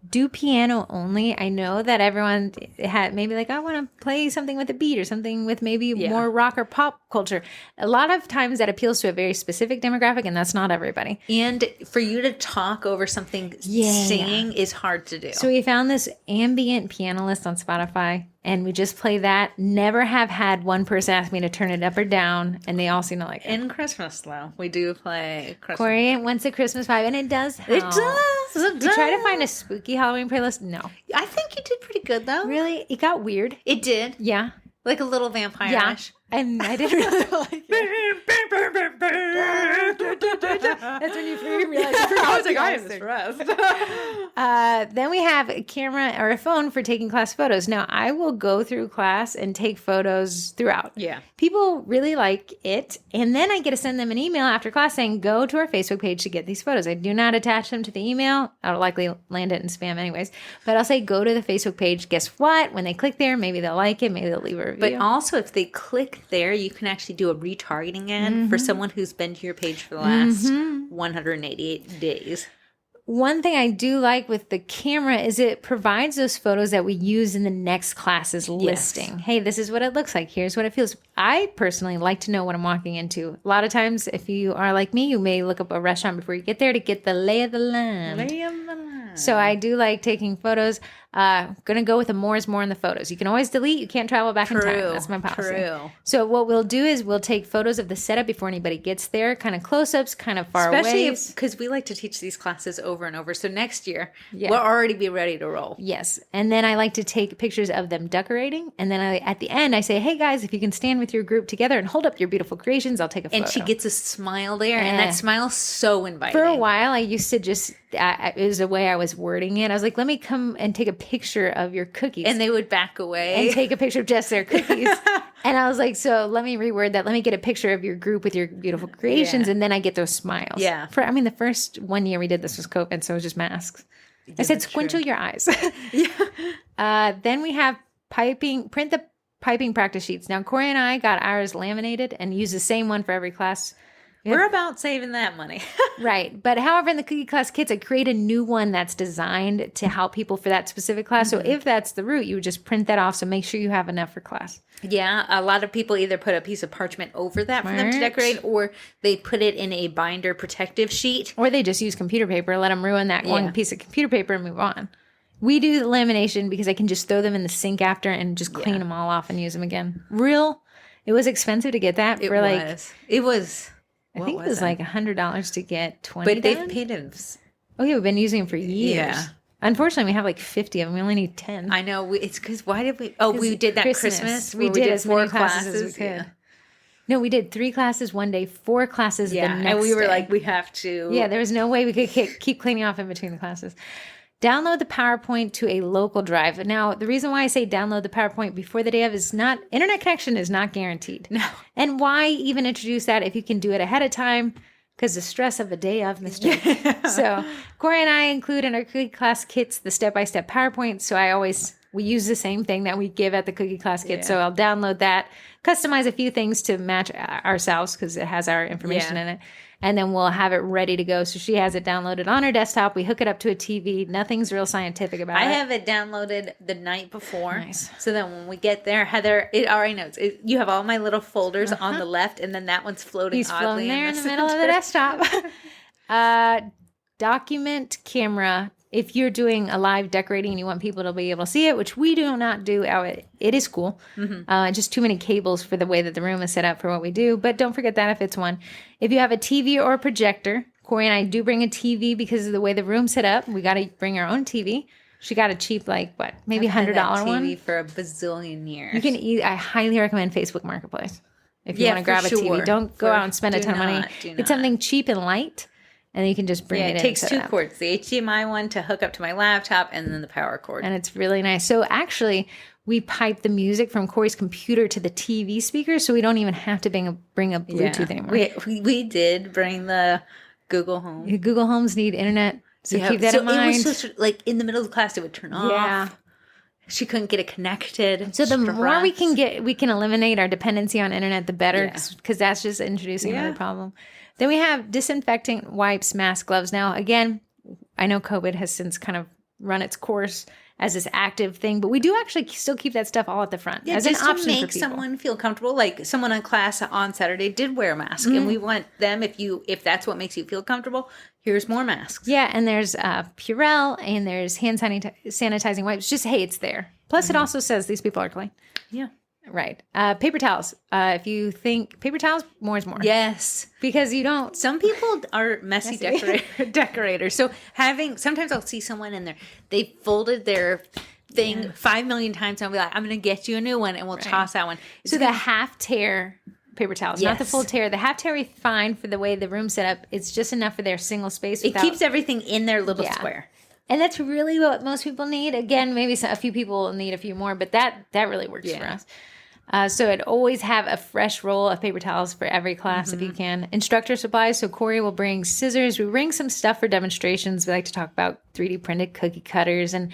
A: Do piano only. I know that everyone had maybe like, I want to play something with a beat or something with maybe more rock or pop culture. A lot of times that appeals to a very specific demographic, and that's not everybody.
B: And for you to talk over something singing is hard to do.
A: So we found this ambient piano list on Spotify, and we just play that. Never have had one person ask me to turn it up or down, and they all seem to like it.
B: In Christmas, though, we do play Christmas.
A: Corey wants a Christmas vibe, and it does help.
B: It does.
A: Did you try to find a spooky Halloween playlist? No.
B: I think you did pretty good, though.
A: Really? It got weird.
B: It did.
A: Yeah.
B: Like a little vampire-ish.
A: Yeah. And I didn't really like it. That's when you realize
B: I was like, I am stressed.
A: Then we have a camera or a phone for taking class photos. Now, I will go through class and take photos throughout.
B: Yeah.
A: People really like it. And then I get to send them an email after class saying, go to our Facebook page to get these photos. I do not attach them to the email. I'll likely land it in spam anyways. But I'll say, go to the Facebook page. Guess what? When they click there, maybe they'll like it. Maybe they'll leave a review.
B: But also, if they click there, you can actually do a retargeting ad for someone who's been to your page for the last 188 days.
A: One thing I do like with the camera is it provides those photos that we use in the next class's listing. Hey, this is what it looks like. Here's what it feels. I personally like to know what I'm walking into. A lot of times, if you are like me, you may look up a restaurant before you get there to get the lay of the land. So I do like taking photos. Gonna go with the more is more in the photos. You can always delete. You can't travel back in time. That's my policy.
B: True.
A: So what we'll do is we'll take photos of the setup before anybody gets there, kind of close-ups, kind of far away.
B: Especially because we like to teach these classes over and over. So next year, we'll already be ready to roll.
A: Yes. And then I like to take pictures of them decorating. And then at the end, I say, hey, guys, if you can stand with your group together and hold up your beautiful creations, I'll take a photo.
B: And she gets a smile there. And that smile's so inviting.
A: For a while, I used to just, it was the way I was wording it. I was like, let me come and take a picture of your cookies.
B: And they would back away.
A: And take a picture of just their cookies. And I was like, so let me reword that. Let me get a picture of your group with your beautiful creations. And then I get those smiles.
B: Yeah.
A: The first 1 year we did this was COVID, so it was just masks. I said, squinchel your eyes. Then we have print the piping practice sheets. Now, Corey and I got ours laminated and use the same one for every class.
B: We're about saving that money.
A: Right. But however, in the cookie class kits, I create a new one that's designed to help people for that specific class. So if that's the route, you would just print that off. So make sure you have enough for class.
B: Yeah. A lot of people either put a piece of parchment over that for them to decorate, or they put it in a binder protective sheet.
A: Or they just use computer paper, let them ruin that one piece of computer paper and move on. We do the lamination because I can just throw them in the sink after and just clean them all off and use them again. It was expensive to get that.
B: It was.
A: I think it was like $100 to get 20
B: But they've paid us.
A: Oh, yeah, we've been using them for years.
B: Yeah.
A: Unfortunately, we have like 50 of them. We only need 10.
B: I know. It's because why did we? Oh, we did that Christmas.
A: We did as many classes as we could.
B: Yeah.
A: No, we did 3 classes one day, 4 classes the next day.
B: And we were like, we have to.
A: Yeah, there was no way we could keep cleaning off in between the classes. Download the PowerPoint to a local drive. Now, the reason why I say download the PowerPoint before the day of is internet connection is not guaranteed.
B: No.
A: And why even introduce that if you can do it ahead of time? Because the stress of the day of mischief. So Corey and I include in our cookie class kits the step-by-step PowerPoint. So we use the same thing that we give at the cookie class kit. So I'll download that, customize a few things to match ourselves because it has our information in it. And then we'll have it ready to go. So she has it downloaded on her desktop. We hook it up to a TV. Nothing's real scientific about it.
B: I have it downloaded the night before.
A: Nice.
B: So then when we get there, Heather, it already knows. You have all my little folders on the left, and then that one's floating
A: He's
B: oddly
A: floating there in the middle of the desktop. Document camera if you're doing a live decorating and you want people to be able to see it, which we do not do, it is cool. Just too many cables for the way that the room is set up for what we do. But don't forget that if it's one. If you have a TV or a projector, Corey and I do bring a TV because of the way the room's set up. We got to bring our own TV. She got a cheap, maybe $100 one.
B: TV for a bazillion years.
A: You can I highly recommend Facebook Marketplace. If you want to grab a TV, don't go out and spend a ton of money. It's something cheap and light. And you can just bring it in.
B: It takes two cords, the HDMI one to hook up to my laptop and then the power cord.
A: And it's really nice. So actually, we pipe the music from Corey's computer to the TV speaker, so we don't even have to bring a Bluetooth anymore.
B: We did bring the Google Home.
A: Google Homes need internet, so keep that in mind.
B: It was just, in the middle of the class, it would turn off. Yeah. She couldn't get it connected.
A: So the more we can eliminate our dependency on internet, the better, because that's just introducing another problem. Then we have disinfectant wipes, masks, gloves. Now, again, I know COVID has since kind of run its course as this active thing, but we do actually still keep that stuff all at the front as an option
B: to make someone feel comfortable. Like someone in class on Saturday did wear a mask, and we want them, if that's what makes you feel comfortable, here's more masks.
A: Yeah, and there's Purell, and there's hand sanitizing wipes. Just, hey, it's there. Plus, it also says these people are clean.
B: Yeah.
A: Right. Paper towels. If you think paper towels, more is more.
B: Yes.
A: Because you don't.
B: Some people are messy. decorators. So sometimes I'll see someone in there, they folded their thing 5 million times and I'll be like, I'm going to get you a new one and we'll toss that one.
A: So the half tear paper towels, not the full tear. The half tear is fine for the way the room's set up. It's just enough for their single space.
B: It keeps everything in their little square.
A: And that's really what most people need. Again, maybe a few people need a few more, but that really works for us. So I'd always have a fresh roll of paper towels for every class if you can. Instructor supplies. So Corey will bring scissors. We bring some stuff for demonstrations. We like to talk about 3D printed cookie cutters and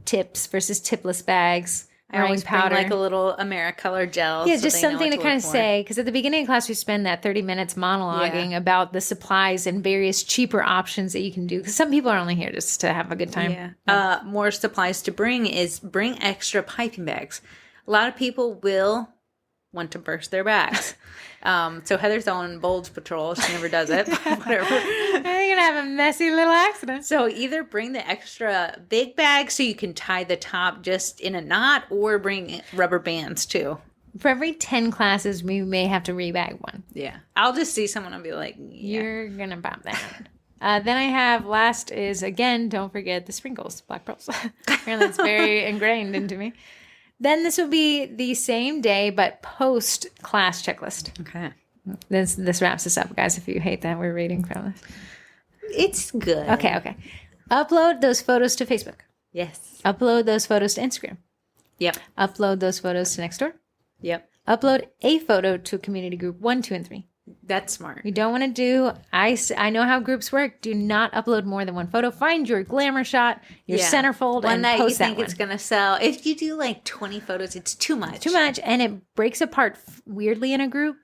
A: tips versus tipless bags.
B: I always powder. Bring a little AmeriColor gel.
A: Yeah, so just something to kind of say. Because at the beginning of class, we spend that 30 minutes monologuing about the supplies and various cheaper options that you can do. Because some people are only here just to have a good time.
B: Yeah. More supplies to bring is bring extra piping bags. A lot of people will want to burst their bags. So Heather's on Bold's patrol. She never does it. But whatever.
A: You're going to have a messy little accident.
B: So either bring the extra big bag so you can tie the top just in a knot, or bring rubber bands too.
A: For every 10 classes, we may have to rebag one.
B: Yeah. I'll just see someone and be like,
A: you're going to pop that. Then I have last is, again, don't forget the sprinkles, black pearls. Apparently it's very ingrained into me. Then this will be the same day, but post-class checklist.
B: Okay.
A: This wraps us up, guys. If you hate that, we're reading from this.
B: It's good.
A: Okay. Upload those photos to Facebook.
B: Yes.
A: Upload those photos to Instagram.
B: Yep.
A: Upload those photos to Nextdoor.
B: Yep.
A: Upload a photo to a community group 1, 2, and 3.
B: That's smart.
A: You don't want to do, I know how groups work. Do not upload more than one photo. Find your glamour shot, your centerfold, and post that one.
B: It's going to sell. If you do 20 photos, it's too much.
A: Too much, and it breaks apart weirdly in a group.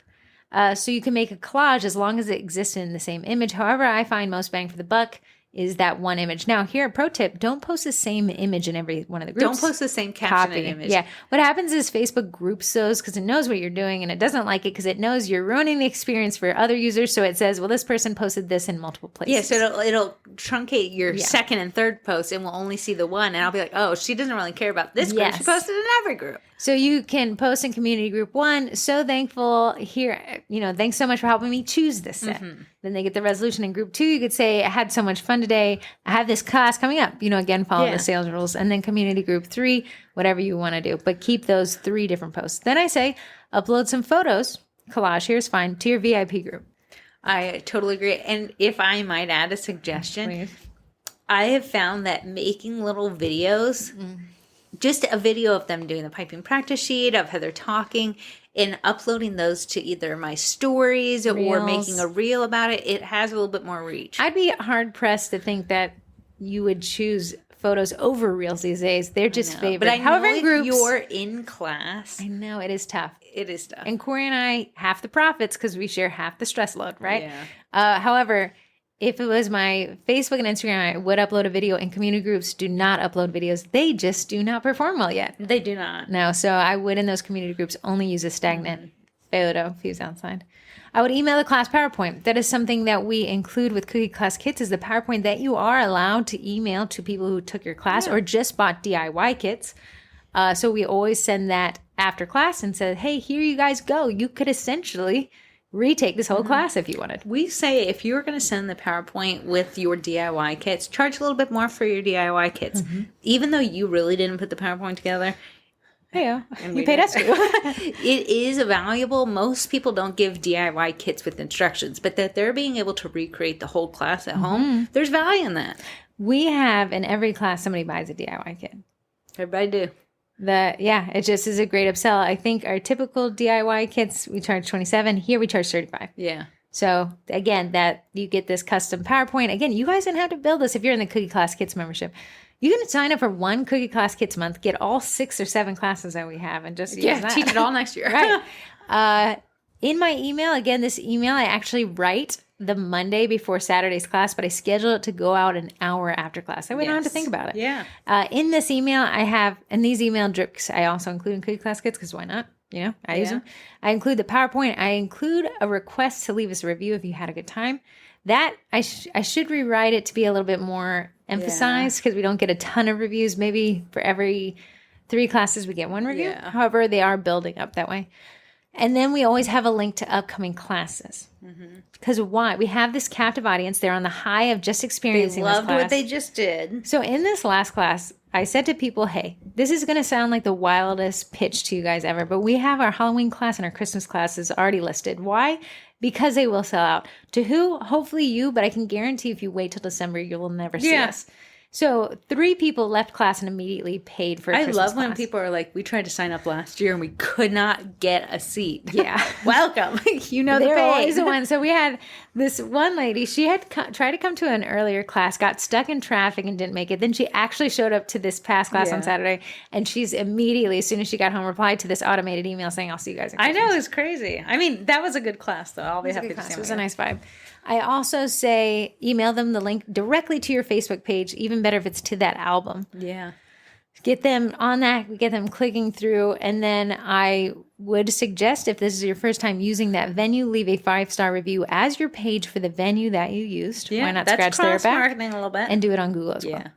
A: So you can make a collage as long as it exists in the same image. However, I find most bang for the buck is that one image. Now, here, a pro tip, don't post the same image in every one of the groups.
B: Don't post the same caption and image.
A: Yeah. What happens is Facebook groups those because it knows what you're doing, and it doesn't like it because it knows you're ruining the experience for other users. So it says, well, this person posted this in multiple places.
B: Yeah, so it'll truncate your second and third post, and we'll only see the one. And I'll be like, oh, she doesn't really care about this group. She posted in every group.
A: So you can post in community group 1. So thankful here. Thanks so much for helping me choose this set. Then they get the resolution in group 2. You could say, I had so much fun today. I have this class coming up. Again, follow the sales rules. And then community group 3, whatever you want to do. But keep those 3 different posts. Then I say, upload some photos. Collage here is fine. To your VIP group.
B: I totally agree. And if I might add a suggestion, please. I have found that making little videos, just a video of them doing the piping practice sheet, of Heather talking, and uploading those to either my stories or making a reel about it, it has a little bit more reach.
A: I'd be hard-pressed to think that you would choose photos over reels these days. They're just favorite.
B: But I know if you're in class.
A: I know, it is tough.
B: It is tough.
A: And Corey and I, half the profits because we share half the stress load, right? Yeah. However, if it was my Facebook and Instagram, I would upload a video, and community groups do not upload videos. They just do not perform well yet.
B: They do not.
A: No, so I would in those community groups only use a stagnant photo if he was outside. I would email the class PowerPoint. That is something that we include with Cookie Class Kits is the PowerPoint that you are allowed to email to people who took your class or just bought DIY kits. So we always send that after class and said, hey, here you guys go. You could essentially retake this whole class if you wanted.
B: We say if you're going to send the PowerPoint with your DIY kits, charge a little bit more for your DIY kits. Even though you really didn't put the PowerPoint together.
A: Yeah, you paid us to.
B: It is valuable. Most people don't give DIY kits with instructions, but that they're being able to recreate the whole class at home, there's value in that.
A: We have in every class somebody buys a DIY kit.
B: Everybody do.
A: It just is a great upsell. I think our typical DIY kits, we charge $27. Here we charge $35.
B: Yeah.
A: So again, that you get this custom PowerPoint. Again, you guys didn't have to build this if you're in the Cookie Class Kits membership. You can sign up for one Cookie Class Kits month, get all 6 or 7 classes that we have, and just use that.
B: Teach it all next year.
A: Right. In my email, again, this email I actually write the Monday before Saturday's class, but I schedule it to go out an hour after class. I wouldn't have to think about it.
B: Yeah.
A: In this email, I have, and these email drips I also include in Cookie Class Kits because why not? I use them. I include the PowerPoint. I include a request to leave us a review if you had a good time. That I should rewrite it to be a little bit more emphasized because we don't get a ton of reviews. Maybe for every 3 classes we get 1 review.
B: Yeah.
A: However, they are building up that way. And then we always have a link to upcoming classes. Because why? We have this captive audience. They're on the high of just experiencing
B: They loved
A: this class.
B: what they just did.
A: So in this last class, I said to people, hey, this is going to sound like the wildest pitch to you guys ever, but we have our Halloween class and our Christmas classes already listed. Why? Because they will sell out. To who? Hopefully you, but I can guarantee if you wait till December, you will never see us. So 3 people left class and immediately paid for a Christmas
B: love when
A: class.
B: people are like, we tried to sign up last year and we could not get a seat.
A: Yeah.
B: Welcome. You know the
A: They're
B: pain.
A: always the one. So we had this one lady, she had tried to come to an earlier class, got stuck in traffic and didn't make it. Then she actually showed up to this past class on Saturday, and she's immediately, as soon as she got home, replied to this automated email saying, I'll see you guys at Christmas.
B: I know, it's crazy. I mean, that was a good class, though. I'll be happy to say
A: it was a nice vibe. I also say email them the link directly to your Facebook page, even better if it's to that album.
B: Yeah.
A: Get them on that, get them clicking through, and then I would suggest if this is your first time using that venue, leave a 5-star review as your page for the venue that you used.
B: Yeah,
A: why not
B: that's
A: scratch their back
B: marketing a little bit
A: and do it on Google as well.
B: Yeah.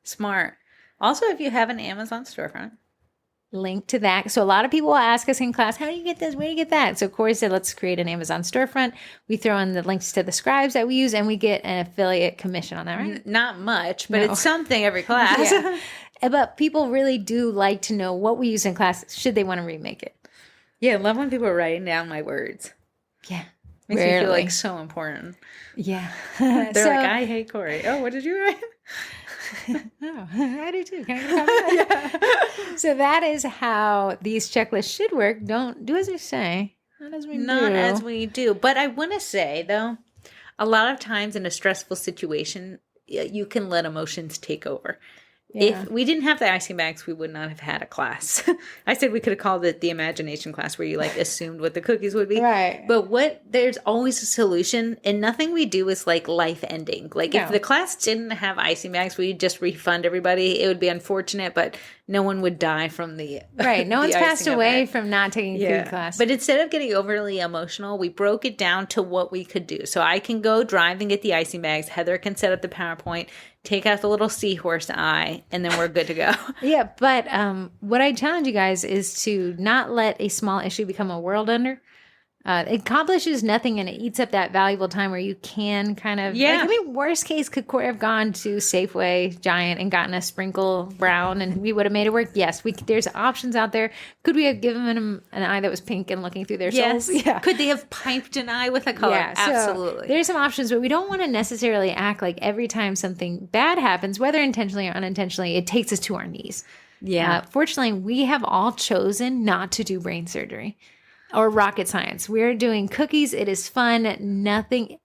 B: Smart. Also, if you have an Amazon storefront.
A: Link to that. So a lot of people will ask us in class, how do you get this? Where do you get that? So Corey said, let's create an Amazon storefront. We throw in the links to the scribes that we use, and we get an affiliate commission on that, right?
B: Not much, but it's something every class.
A: Yeah. But people really do like to know what we use in class, should they want to remake it.
B: Yeah, I love when people are writing down my words.
A: Yeah.
B: Makes me feel like so important.
A: Yeah.
B: They're like, I hate Corey. Oh, what did you write?
A: Oh, I do too. Can I get a copy? So that is how these checklists should work. Don't do as we say, not as we do.
B: Not as we do. But I want to say, though, a lot of times in a stressful situation, you can let emotions take over. Yeah. If we didn't have the icing bags, we would not have had a class. I said we could have called it the imagination class, where you assumed what the cookies would be.
A: Right.
B: But there's always a solution, and nothing we do is life ending. If the class didn't have icing bags, we'd just refund everybody. It would be unfortunate, but no one would die from the
A: right. No one's passed away from not taking a cookie class.
B: But instead of getting overly emotional, we broke it down to what we could do. So I can go drive and get the icing bags. Heather can set up the PowerPoint, take out the little seahorse eye, and then we're good to go.
A: Yeah, but what I challenge you guys is to not let a small issue become a world ender. It accomplishes nothing, and it eats up that valuable time where you can kind of...
B: Yeah.
A: Worst case, could Corey have gone to Safeway Giant and gotten a sprinkle brown and we would have made it work? Yes. There's options out there. Could we have given them an eye that was pink and looking through their souls?
B: Yeah. Could they have piped an eye with a color? Yeah, absolutely.
A: So there's some options, but we don't want to necessarily act like every time something bad happens, whether intentionally or unintentionally, it takes us to our knees.
B: Yeah.
A: Fortunately, we have all chosen not to do brain surgery or rocket science. We're doing cookies. It is fun. I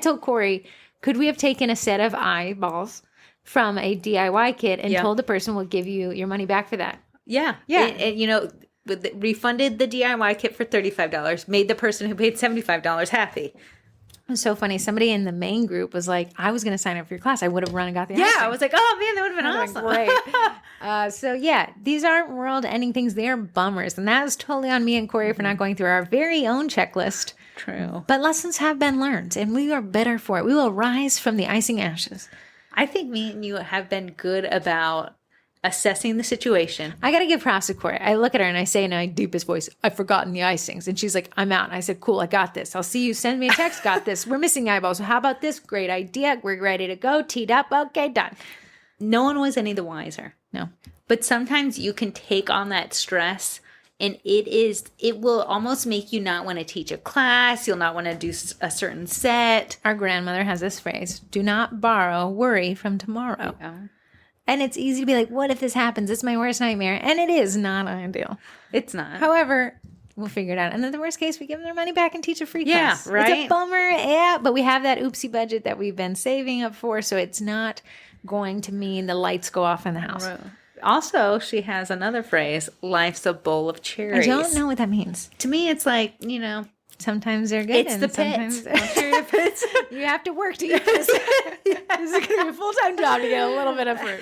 A: told Corey, could we have taken a set of eyeballs from a DIY kit and told the person we'll give you your money back for that?
B: Yeah. Yeah. Refunded the DIY kit for $35, made the person who paid $75 happy.
A: It was so funny. Somebody in the main group was like, I was going to sign up for your class. I would have run and got the icing.
B: I was like, oh man, that would have been awesome.
A: Great. So yeah, these aren't world-ending things. They are bummers. And that is totally on me and Corey for not going through our very own checklist.
B: True.
A: But lessons have been learned, and we are better for it. We will rise from the icing ashes.
B: I think me and you have been good about assessing the situation.
A: I got to give props to Corey. I look at her and I say in my deepest voice, I've forgotten the icings. And she's like, I'm out. And I said, cool, I got this. I'll see you. Send me a text. Got this. We're missing eyeballs. So how about this? Great idea. We're ready to go. Teed up. Okay, done.
B: No one was any the wiser.
A: No.
B: But sometimes you can take on that stress, and it will almost make you not want to teach a class. You'll not want to do a certain set.
A: Our grandmother has this phrase, do not borrow worry from tomorrow.
B: Yeah.
A: And it's easy to be like, what if this happens? It's my worst nightmare. And it is not ideal.
B: It's not.
A: However, we'll figure it out. And then the worst case, we give them their money back and teach a free class.
B: Yeah, right.
A: It's a bummer. Yeah, but we have that oopsie budget that we've been saving up for. So it's not going to mean the lights go off in the house.
B: Right. Also, she has another phrase, life's a bowl of cherries.
A: I don't know what that means.
B: To me, it's like,
A: sometimes they're good.
B: It's the pits. I'm sure your pits.
A: You have to work to eat this. This is going to be a full-time job to get a little bit of fruit.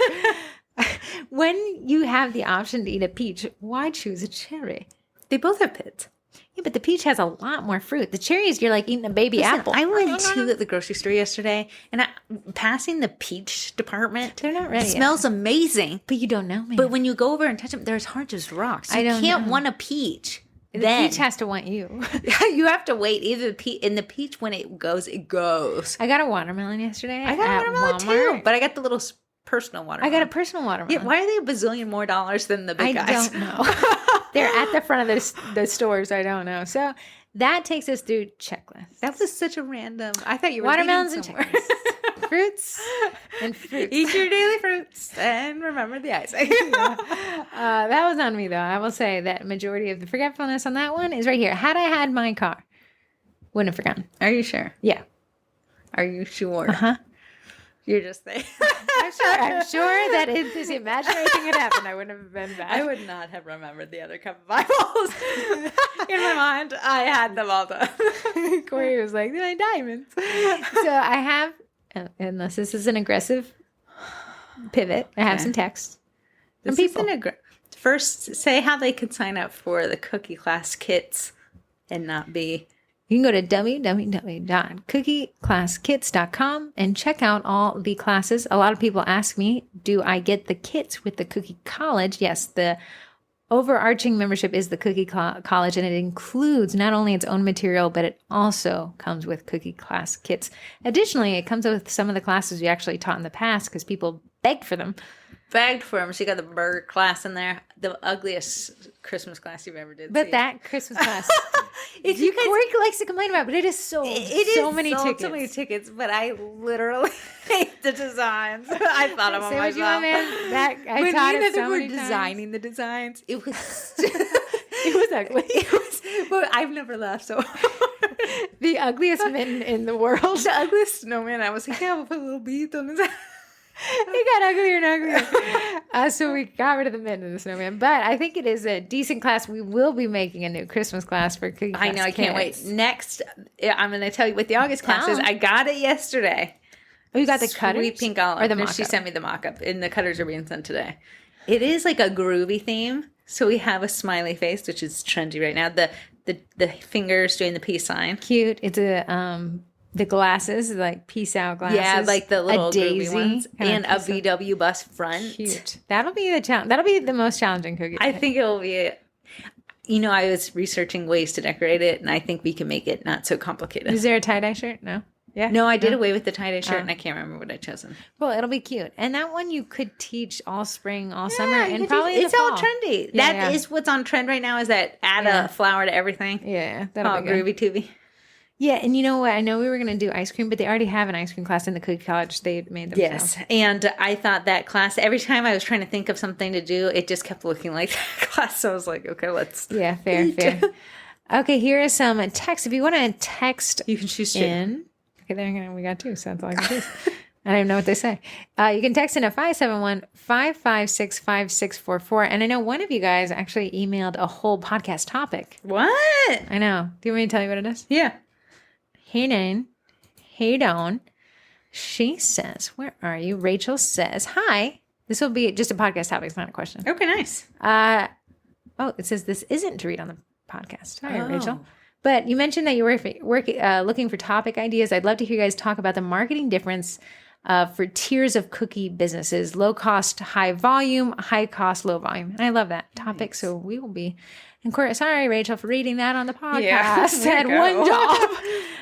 A: When you have the option to eat a peach, why choose a cherry?
B: They both have pits.
A: Yeah, but the peach has a lot more fruit. The cherries, you're like eating a baby apple.
B: I went to the grocery store yesterday, and passing the peach department.
A: They're not ready.
B: It smells amazing.
A: But you don't know, man.
B: But when you go over and touch them, they're as hard as rocks. You can't want a peach.
A: The peach has to want you.
B: You have to wait. Either the peach, when it goes, it goes.
A: I got a watermelon yesterday.
B: I got a watermelon too, but I got the little personal watermelon.
A: I got a personal watermelon.
B: Yeah, why are they a bazillion more dollars than the big guys?
A: I don't know. They're at the front of the stores. I don't know. So that takes us through checklists.
B: That was such a random. I thought you were
A: watermelons and checklists. Fruits and fruits.
B: Eat your daily fruits and remember the icing.
A: That was on me, though. I will say that majority of the forgetfulness on that one is right here. Had I had my car, wouldn't have forgotten.
B: Are you sure?
A: Yeah.
B: Are you sure?
A: Uh-huh.
B: You're just saying.
A: I'm sure that if this imaginary thing had happened, I wouldn't have been bad.
B: I would not have remembered the other cup of eyeballs. In my mind, I had them all done.
A: Corey was like, they're diamonds. So I have, unless this is an aggressive pivot, I have some text from people.
B: First, say how they could sign up for the cookie class kits and not be...
A: You can go to www.cookieclasskits.com and check out all the classes. A lot of people ask me, do I get the kits with the Cookie College? Yes, the overarching membership is the Cookie College, and it includes not only its own material, but it also comes with Cookie Class kits. Additionally, it comes with some of the classes we actually taught in the past because people begged for them.
B: Begged for them. She got the burger class in there, the ugliest Christmas class you've ever did.
A: But that Christmas class, Corey likes to complain about, but it is so many tickets.
B: So many tickets, but I literally hate the designs. I thought of them myself.
A: I taught it so many
B: designing the designs. It was
A: it was ugly.
B: But I've never laughed so hard.
A: The ugliest mitten in the world.
B: The ugliest snowman. I was like, yeah, we'll put a little bead on his head.
A: It got uglier and uglier. So we got rid of the mitten of the snowman. But I think it is a decent class. We will be making a new Christmas class for Cookie Class.
B: I know. I can't wait. Next, I'm going to tell you with the August classes. I got it yesterday.
A: Oh, you got the cutters?
B: Sweet pink olive.
A: Or the mock-up?
B: She sent me the mock-up, and the cutters are being sent today. It is like a groovy theme. So we have a smiley face, which is trendy right now. The fingers doing the peace sign.
A: Cute. It's the glasses, like peace out glasses.
B: Yeah, like the little
A: a daisy
B: ones. And a VW bus front.
A: Cute. That'll be the challenge. That'll be the most challenging cookie.
B: I think it will be. I was researching ways to decorate it, and I think we can make it not so complicated.
A: Is there a tie-dye shirt? No. Yeah.
B: No, I did away with the tie-dye shirt, and I can't remember what I chosen.
A: Well, it'll be cute, and that one you could teach all spring, all summer, and probably
B: it's all trendy.
A: Yeah,
B: that is what's on trend right now. Is that add a flower to everything?
A: Yeah, that'll be good.
B: Groovy tubby.
A: Yeah, and you know what? I know we were going to do ice cream, but they already have an ice cream class in the Cookie College. They made themselves.
B: Yes, and I thought that class, every time I was trying to think of something to do, it just kept looking like that class. So I was like, okay, let's.
A: Yeah, fair. Okay, here is some text. If you want to text,
B: you can choose
A: in. Okay, we got two, so that's all I can do. I don't even know what they say. You can text in at 571-556-5644. And I know one of you guys actually emailed a whole podcast topic.
B: What?
A: I know. Do you want me to tell you what it is?
B: Yeah.
A: Hey, Nane. Hey, Dawn. She says, where are you? Rachel says, hi. This will be just a podcast topic. It's not a question.
B: Okay, nice.
A: It says this isn't to read on the podcast. Hi,
B: Oh.
A: Rachel. But you mentioned that you were looking for topic ideas. I'd love to hear you guys talk about the marketing difference for tiers of cookie businesses: low cost, high volume; high cost, low volume. And I love that topic. So we will be. And sorry, Rachel, for reading that on the podcast.
B: Yeah,
A: Had one job.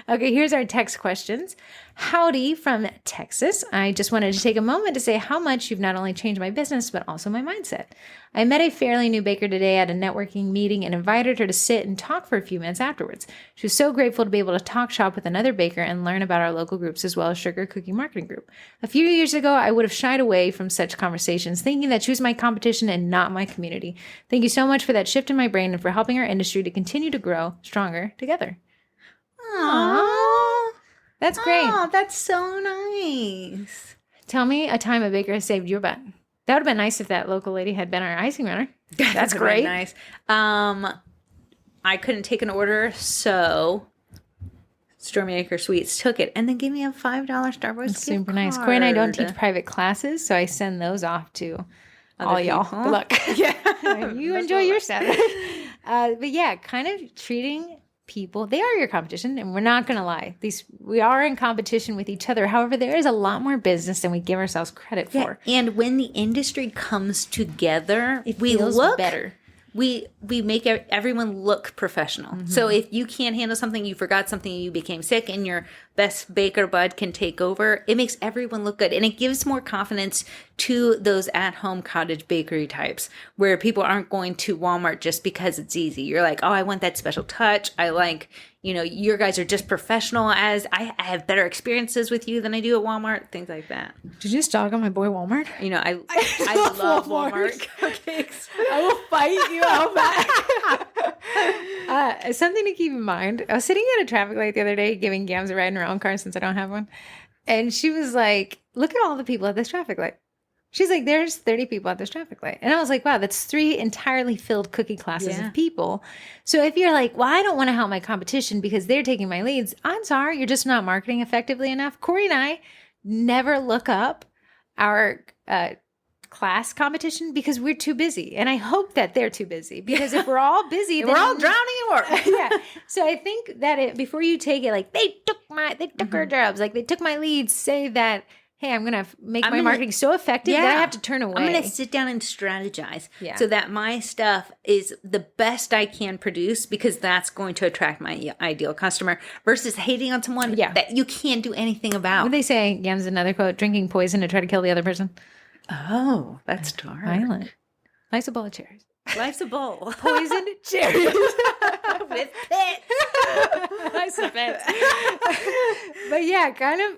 A: Okay, here's our text questions. Howdy from Texas. I just wanted to take a moment to say how much you've not only changed my business, but also my mindset. I met a fairly new baker today at a networking meeting and invited her to sit and talk for a few minutes afterwards. She was so grateful to be able to talk shop with another baker and learn about our local groups as well as Sugar Cookie Marketing Group. A few years ago, I would have shied away from such conversations, thinking that she was my competition and not my community. Thank you so much for that shift in my brain and for helping our industry to continue to grow stronger together.
B: Aww.
A: That's great.
B: Oh, that's so nice.
A: Tell me a time a baker has saved your butt. That would have been nice if that local lady had been our icing runner. That's great.
B: Nice. I couldn't take an order, so Stormy Acre Sweets took it and then gave me a $5 Starbucks gift
A: Super nice. Corey and I don't teach private classes, so I send those off to all y'all.
B: people.
A: Good luck.
B: Yeah.
A: You enjoy your Saturday. But yeah, kind of treating people, they are your competition, and we're not going to lie. We are in competition with each other. However, there is a lot more business than we give ourselves credit for.
B: And when the industry comes together,
A: It
B: we
A: feels
B: look
A: better.
B: We make everyone look professional.
A: Mm-hmm.
B: So if you can't handle something, you forgot something, you became sick, and your best baker bud can take over, it makes everyone look good. And it gives more confidence to those at-home cottage bakery types where people aren't going to Walmart just because it's easy. You're like, oh, I want that special touch. I like, your guys are just professional, as I have better experiences with you than I do at Walmart, things like that.
A: Did you just dog on my boy Walmart?
B: I love Walmart cupcakes.
A: I will fight you out back. Something to keep in mind. I was sitting at a traffic light the other day giving Gams a ride in her own car since I don't have one. And she was like, look at all the people at this traffic light. She's like, there's 30 people at this traffic light. And I was like, wow, that's 3 entirely filled cookie classes of people. So if you're like, well, I don't want to help my competition because they're taking my leads, I'm sorry, you're just not marketing effectively enough. Corey and I never look up our class competition because we're too busy. And I hope that they're too busy, because if we're all busy, then
B: We're all drowning in work.
A: yeah. So I think that before you take it, like they took our jobs, like they took my leads, say that, hey, I'm going to make my marketing so effective that I have to turn away.
B: I'm going to sit down and strategize
A: Yeah.
B: so that my stuff is the best I can produce, because that's going to attract my ideal customer, versus hating on someone that you can't do anything about.
A: What they say, Yam's another quote, drinking poison to try to kill the other person.
B: Oh, that's dark.
A: Violent. Life's a bowl of cherries.
B: Life's a bowl.
A: Poisoned cherries.
B: With pits.
A: I suppose. But yeah, kind of,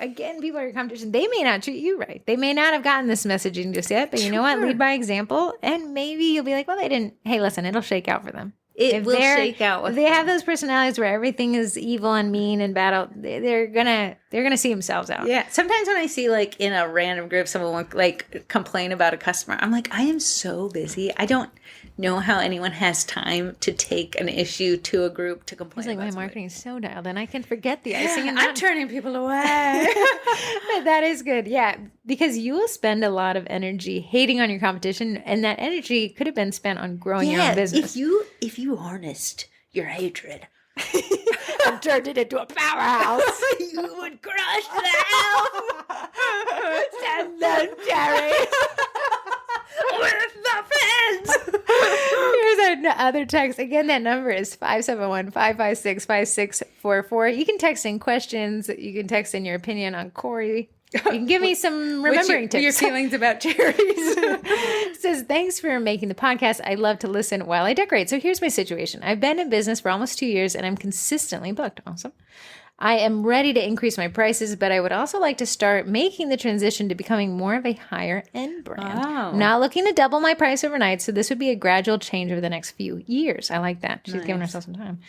A: again, people are your competition. They may not treat you right. They may not have gotten this messaging just yet, but you know what? Lead by example. And maybe you'll be like, well, they didn't. Hey, listen, it'll shake out for them.
B: It will shake out.
A: If they have those personalities where everything is evil and mean and bad, they're gonna see themselves out.
B: Yeah. Sometimes when I see, like, in a random group, someone will, like, complain about a customer, I'm like, I am so busy. I don't know how anyone has time to take an issue to a group to complain.
A: It's like,
B: about
A: my
B: somebody.
A: marketing is so dialed in, I can forget the icing. And
B: I'm turning people away.
A: But that is good. Yeah. Because you will spend a lot of energy hating on your competition, and that energy could have been spent on growing your own business.
B: If you harnessed your hatred
A: and turned it into a powerhouse,
B: you would crush them.
A: Send them cherries.
B: With muffins.
A: Here's another text. Again, that number is 571-556-5644. You can text in questions. You can text in your opinion on Corey. You can give me some remembering tips.
B: Your feelings about cherries.
A: It says, thanks for making the podcast. I love to listen while I decorate. So here's my situation. I've been in business for almost 2 years and I'm consistently booked. Awesome. I am ready to increase my prices, but I would also like to start making the transition to becoming more of a higher end brand.
B: Oh.
A: I'm not looking to double my price overnight, so this would be a gradual change over the next few years. I like that. She's giving herself some time.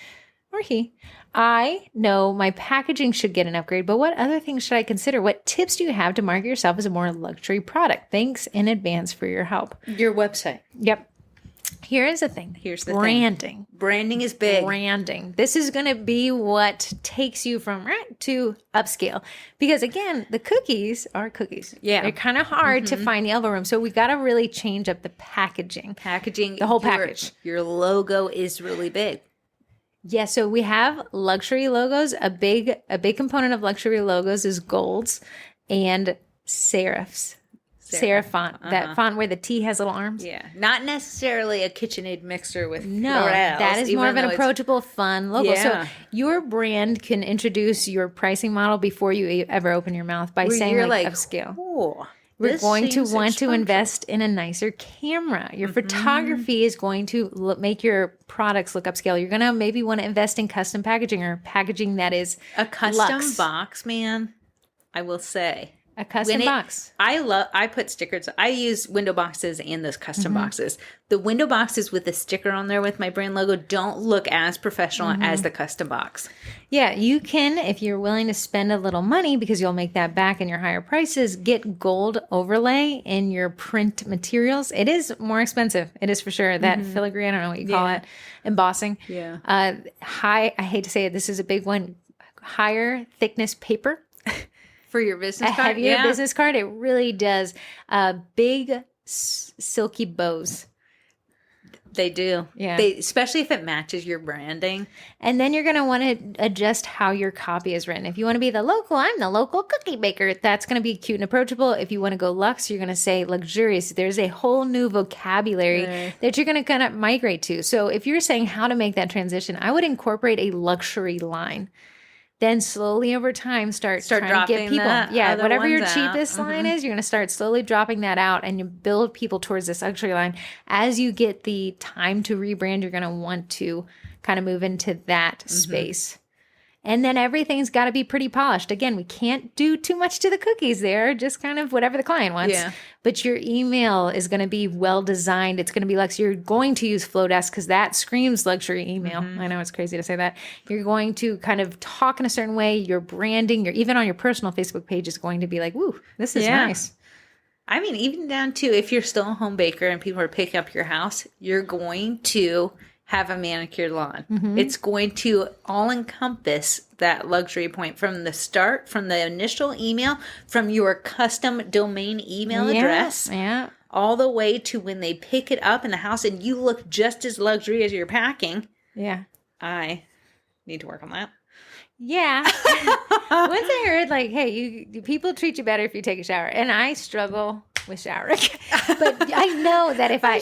A: Or he. I know my packaging should get an upgrade, but what other things should I consider? What tips do you have to market yourself as a more luxury product? Thanks in advance for your help.
B: Your website.
A: Yep. Here is the thing.
B: Here's the
A: branding.
B: Branding is big.
A: Branding. This is going to be what takes you from to upscale. Because again, the cookies are cookies.
B: Yeah.
A: They're kind of hard to find the elbow room. So we got to really change up the packaging. The whole package.
B: Your logo is really big.
A: Yeah, so we have luxury logos. A big component of luxury logos is golds and serifs. Serif font, that font where the T has little arms.
B: Yeah, not necessarily a KitchenAid mixer with
A: no,
B: florals,
A: that is more of an approachable, fun logo. Yeah. So your brand can introduce your pricing model before you ever open your mouth by saying like upscale.
B: Oh,
A: we're going to want to invest in a nicer camera. Your photography is going to make your products look upscale. You're going to maybe want to invest in custom packaging or packaging that is
B: a custom box, man. I will say.
A: A custom box.
B: I put stickers. I use window boxes and those custom boxes. The window boxes with the sticker on there with my brand logo don't look as professional as the custom box.
A: Yeah, you can, if you're willing to spend a little money because you'll make that back in your higher prices, get gold overlay in your print materials. It is more expensive. It is for sure. That filigree, I don't know what you call it, embossing.
B: Yeah.
A: I hate to say it, this is a big one. Higher thickness paper.
B: For your business card?
A: A heavier business card, it really does. Big, silky bows.
B: They do.
A: Yeah.
B: Especially if it matches your branding.
A: And then you're going to want to adjust how your copy is written. If you want to be I'm the local cookie baker, that's going to be cute and approachable. If you want to go luxe, you're going to say luxurious. There's a whole new vocabulary that you're going to kind of migrate to. So if you're saying how to make that transition, I would incorporate a luxury line. Then slowly over time, start trying to get people. Whatever your cheapest line is, you're going to start slowly dropping that out and you build people towards this luxury line. As you get the time to rebrand, you're going to want to kind of move into that space. And then everything's got to be pretty polished. Again, we can't do too much to the cookies there, just kind of whatever the client wants. Yeah. But your email is going to be well designed. It's going to be like, so you're going to use Flowdesk because that screams luxury email. I know it's crazy to say that. You're going to kind of talk in a certain way. Your branding, even on your personal Facebook page is going to be like, woo, this is nice.
B: I mean, even down to if you're still a home baker and people are picking up your house, you're going to have a manicured lawn. It's going to all encompass that luxury point from the start, from the initial email, from your custom domain email address, all the way to when they pick it up in the house and you look just as luxury as you're packing.
A: Yeah.
B: I need to work on that.
A: Yeah. Once I heard hey, people treat you better if you take a shower. And I struggle with showering. But I know that if I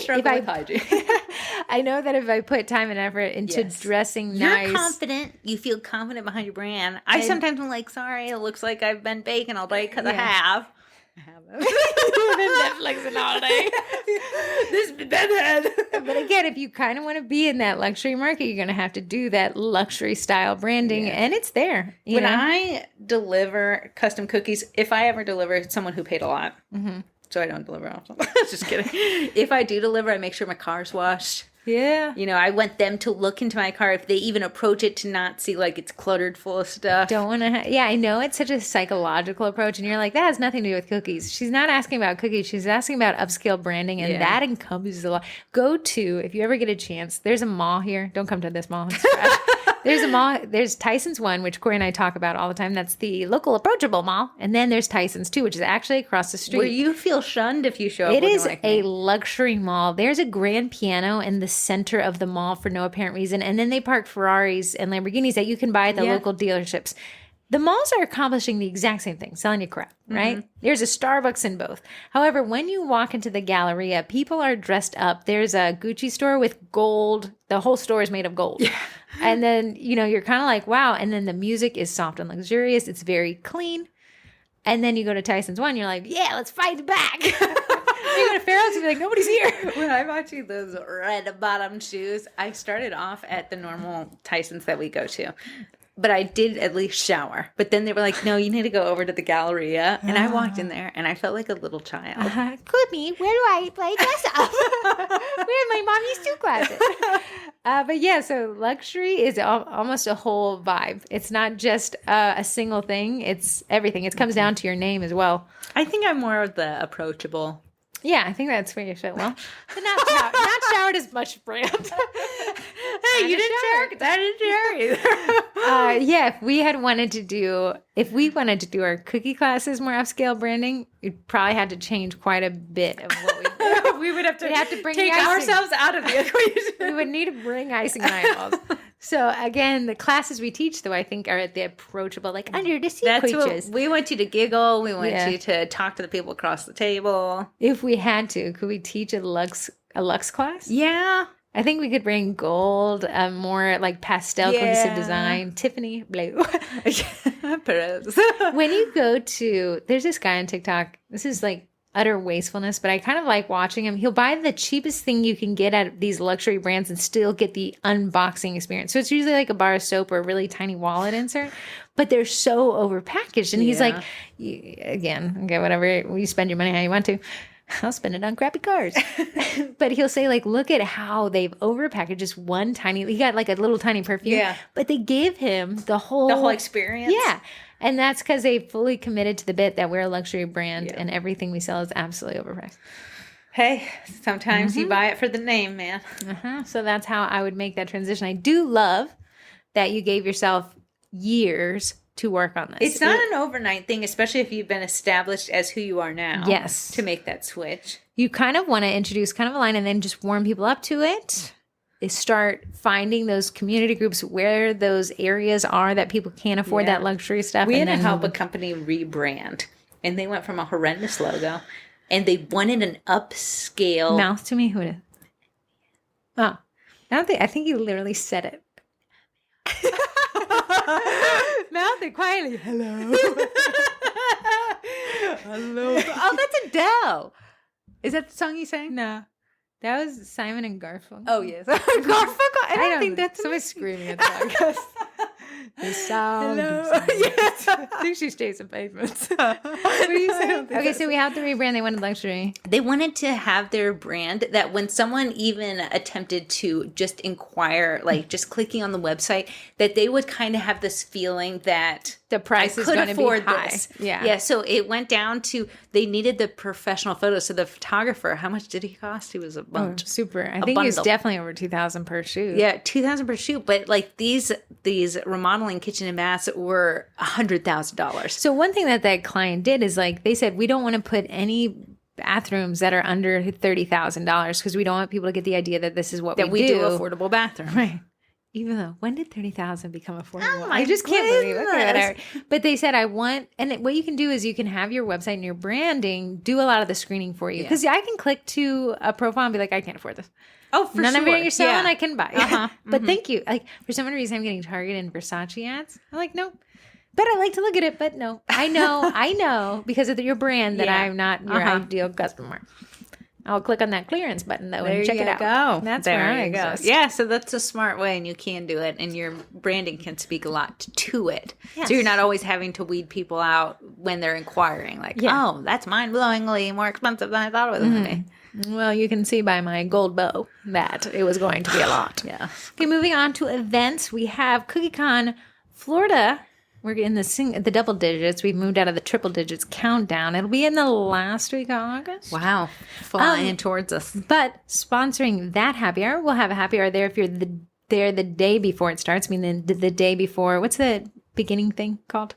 A: know that if I put time and effort into dressing nice.
B: You're confident. You feel confident behind your brand. I sometimes am like, sorry, it looks like I've been baking all day because I have. I haven't.
A: You've been Netflixing all day.
B: This bedhead.
A: But again, if you kind of want to be in that luxury market, you're going to have to do that luxury style branding, and it's there.
B: When I deliver custom cookies, if I ever deliver someone who paid a lot, so I don't deliver often. Just kidding. If I do deliver, I make sure my car's washed.
A: Yeah.
B: I want them to look into my car if they even approach it to not see it's cluttered full of stuff.
A: Don't want to. Yeah, I know it's such a psychological approach, and you're like, that has nothing to do with cookies. She's not asking about cookies. She's asking about upscale branding, and that encompasses a lot. If you ever get a chance, there's a mall here. Don't come to this mall. It's trash. There's a mall. There's Tyson's one, which Corrie and I talk about all the time. That's the local approachable mall. And then there's Tyson's too, which is actually across the street.
B: Where you feel shunned if you show up.
A: It is a luxury mall. There's a grand piano in the center of the mall for no apparent reason. And then they park Ferraris and Lamborghinis that you can buy at the local dealerships. The malls are accomplishing the exact same thing, selling you crap, right? There's a Starbucks in both. However, when you walk into the Galleria, people are dressed up. There's a Gucci store with gold. The whole store is made of gold. Yeah. And then, you're kind of like, wow. And then the music is soft and luxurious. It's very clean. And then you go to Tyson's one, you're like, yeah, let's fight back. You go to Farrell's and be like, nobody's here.
B: When I bought you those red bottom shoes, I started off at the normal Tyson's that we go to. But I did at least shower. But then they were like, no, you need to go over to the Galleria. And I walked in there, and I felt like a little child.
A: Courtney, where do I play dress up? Where's my mommy's suit closet? But yeah, so luxury is almost a whole vibe. It's not just a single thing. It's everything. It comes down to your name as well.
B: I think I'm more of the approachable.
A: Yeah, I think that's where you fit well. But not showered as much brand.
B: Hey, you didn't shower because I didn't shower either.
A: Yeah, if we wanted to do our cookie classes more upscale branding, we'd probably had to change quite a bit of what we do.
B: We would have to
A: bring
B: take
A: the icing.
B: ourselves out of the equation.
A: We would need to bring icing and eyeballs. So again, the classes we teach, though, I think are at the approachable, like under the sea creatures.
B: We want you to giggle. We want you to talk to the people across the table.
A: If we had to, could we teach a Lux class?
B: Yeah.
A: I think we could bring gold, more like pastel cohesive design, Tiffany blue. When you go to, there's this guy on TikTok. This is like utter wastefulness, but I kind of like watching him. He'll buy the cheapest thing you can get at these luxury brands and still get the unboxing experience. So it's usually like a bar of soap or a really tiny wallet insert, but they're so overpackaged. And he's like, again, okay, whatever, you spend your money how you want to. I'll spend it on crappy cars. But he'll say, like, look at how they've overpackaged just one tiny, he got like a little tiny perfume. Yeah. But they gave him the whole
B: experience.
A: Yeah. And that's because they fully committed to the bit that we're a luxury brand and everything we sell is absolutely overpriced.
B: Hey, sometimes you buy it for the name, man.
A: So that's how I would make that transition. I do love that you gave yourself years to work on this.
B: It's not an overnight thing, especially if you've been established as who you are now.
A: Yes.
B: To make that switch.
A: You kind of want to introduce kind of a line and then just warm people up to it. Is start finding those community groups where those areas are that people can't afford that luxury stuff.
B: We had to help a company rebrand, and they went from a horrendous logo, and they wanted an upscale.
A: Mouth to me, who it is? Oh, I think you literally said it. Mouth it quietly. Hello.
B: Hello. Oh, that's Adele. Is that the song you sang?
A: No. That was Simon and Garfunkel.
B: Oh, yes. Garfunkel? I don't think that's
A: somebody screaming at the podcast. The sound.
B: Hello. Yes.
A: I think she stays in pavements. What are you saying? Okay, so we have to rebrand. They wanted luxury.
B: They wanted to have their brand that when someone even attempted to just inquire, like just clicking on the website, that they would kind of have this feeling that
A: the price is going to be high.
B: This. Yeah. So it went down to they needed the professional photos. So the photographer, how much did he cost? He was a bunch.
A: Super. I think he was definitely over $2,000 per shoot.
B: Yeah, $2,000 per shoot. But like these remodeling kitchen and baths were $100,000.
A: So one thing that client did is like they said, we don't want to put any bathrooms that are under $30,000 because we don't want people to get the idea that this is what we do.
B: Affordable bathroom.
A: Right. Even though, when did $30,000 become affordable?
B: Oh
A: I just can't believe it. Okay, but they said, and what you can do is you can have your website and your branding do a lot of the screening for you. Because I can click to a profile and be like, I can't afford this.
B: Oh, for
A: None
B: sure.
A: of it you're selling, I can buy. But thank you. Like, for some reason, I'm getting Target and Versace ads. I'm like, no. But I like to look at it, but no. I know, because of your brand that I'm not your ideal customer. I'll click on that clearance button, though, and check it out.
B: Go.
A: That's
B: there
A: where I
B: you go.
A: exist.
B: Yeah, so that's a smart way, and you can do it, and your branding can speak a lot to it. Yes. So you're not always having to weed people out when they're inquiring, like, oh, that's mind-blowingly more expensive than I thought it was going to be.
A: Well, you can see by my gold bow that it was going to be a lot.
B: Yeah.
A: Okay, moving on to events. We have CookieCon Florida. We're in the double digits. We've moved out of the triple digits countdown. It'll be in the last week of August.
B: Wow. Flying towards us.
A: But sponsoring that happy hour, we'll have a happy hour there if you're there the day before it starts. I mean, the day before. What's the beginning thing called?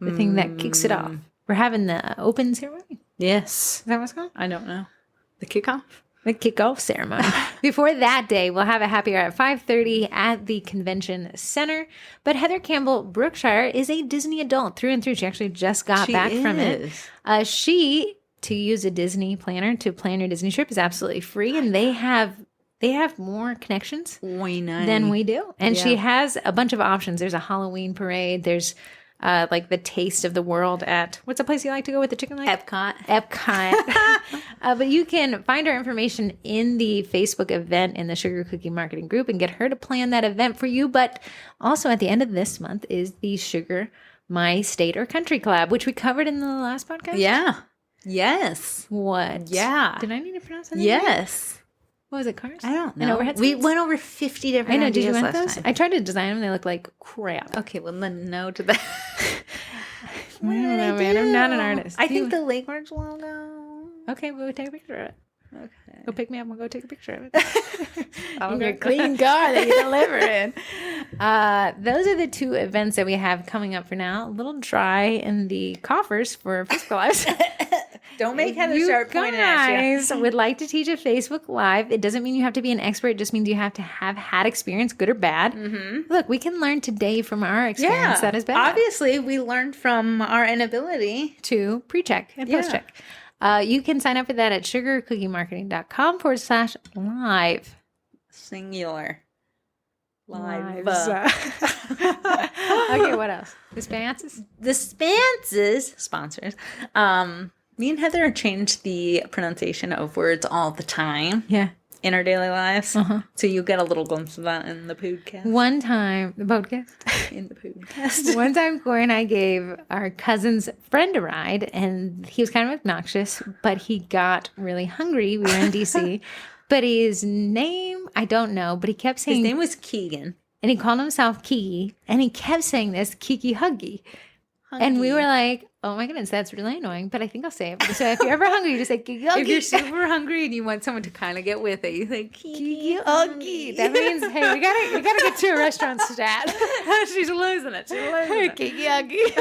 A: The thing that kicks it off. We're having the open ceremony.
B: Yes.
A: Is that what it's called?
B: I don't know. The kickoff?
A: The kickoff ceremony. Before that day, we'll have a happy hour at 5:30 at the convention center. But Heather Campbell Brookshire is a Disney adult through and through. She actually just got back from it. To use a Disney planner to plan your Disney trip is absolutely free, and they have more connections than we do. And she has a bunch of options. There's a Halloween parade. There's like the taste of the world at, what's the place you like to go with the chicken leg? Epcot. But you can find our information in the Facebook event in the Sugar Cookie Marketing Group and get her to plan that event for you. But also at the end of this month is the Sugar My State or Country Collab, which we covered in the last podcast.
B: Yeah. Yes.
A: What?
B: Yeah.
A: Did I need to pronounce that?
B: Yes.
A: What was it, cars?
B: I don't know.
A: And overhead
B: we
A: signs?
B: went over 50 different
A: Did you
B: ideas
A: want
B: last
A: those?
B: time.
A: I tried to design them. They look like crap.
B: Okay, well, then no to that.
A: I don't know, man. I'm not an artist.
B: I think the Lakers logo.
A: Okay, we'll take a picture of it.
B: Okay.
A: Go pick me up and go take a picture of it.
B: Okay.
A: Your clean car that you deliver in. Those are the 2 events that we have coming up for now. A little dry in the coffers for Facebook Lives.
B: Don't make Heather
A: You
B: start pointing at you.
A: guys would like to teach a Facebook Live. It doesn't mean you have to be an expert. It just means you have to have had experience, good or bad. Mm-hmm. Look, we can learn today from our experience. That is bad.
B: Obviously, we learned from our inability
A: to pre-check and post-check. You can sign up for that at sugarcookiemarketing.com/live.
B: Singular. Live.
A: Okay, what else? The Spances?
B: The Spances, sponsors. Me and Heather change the pronunciation of words all the time.
A: Yeah.
B: In our daily lives. So you get a little glimpse of that in the podcast.
A: One time, the podcast?
B: In the podcast.
A: One time, Corey and I gave our cousin's friend a ride, and he was kind of obnoxious, but he got really hungry. We were in D.C., but his name, I don't know, but he kept saying...
B: His name was Keegan.
A: And he called himself Kiki, and he kept saying this, Kiki Huggy. And we were like, oh my goodness, that's really annoying, but I think I'll say it. So if you're ever hungry, you just say Kiki Huggy.
B: If you're super hungry and you want someone to kind of get with it, you say Kiki Huggy.
A: That means, hey, we gotta get to a restaurant stat.
B: She's losing it.
A: Kiki Huggy.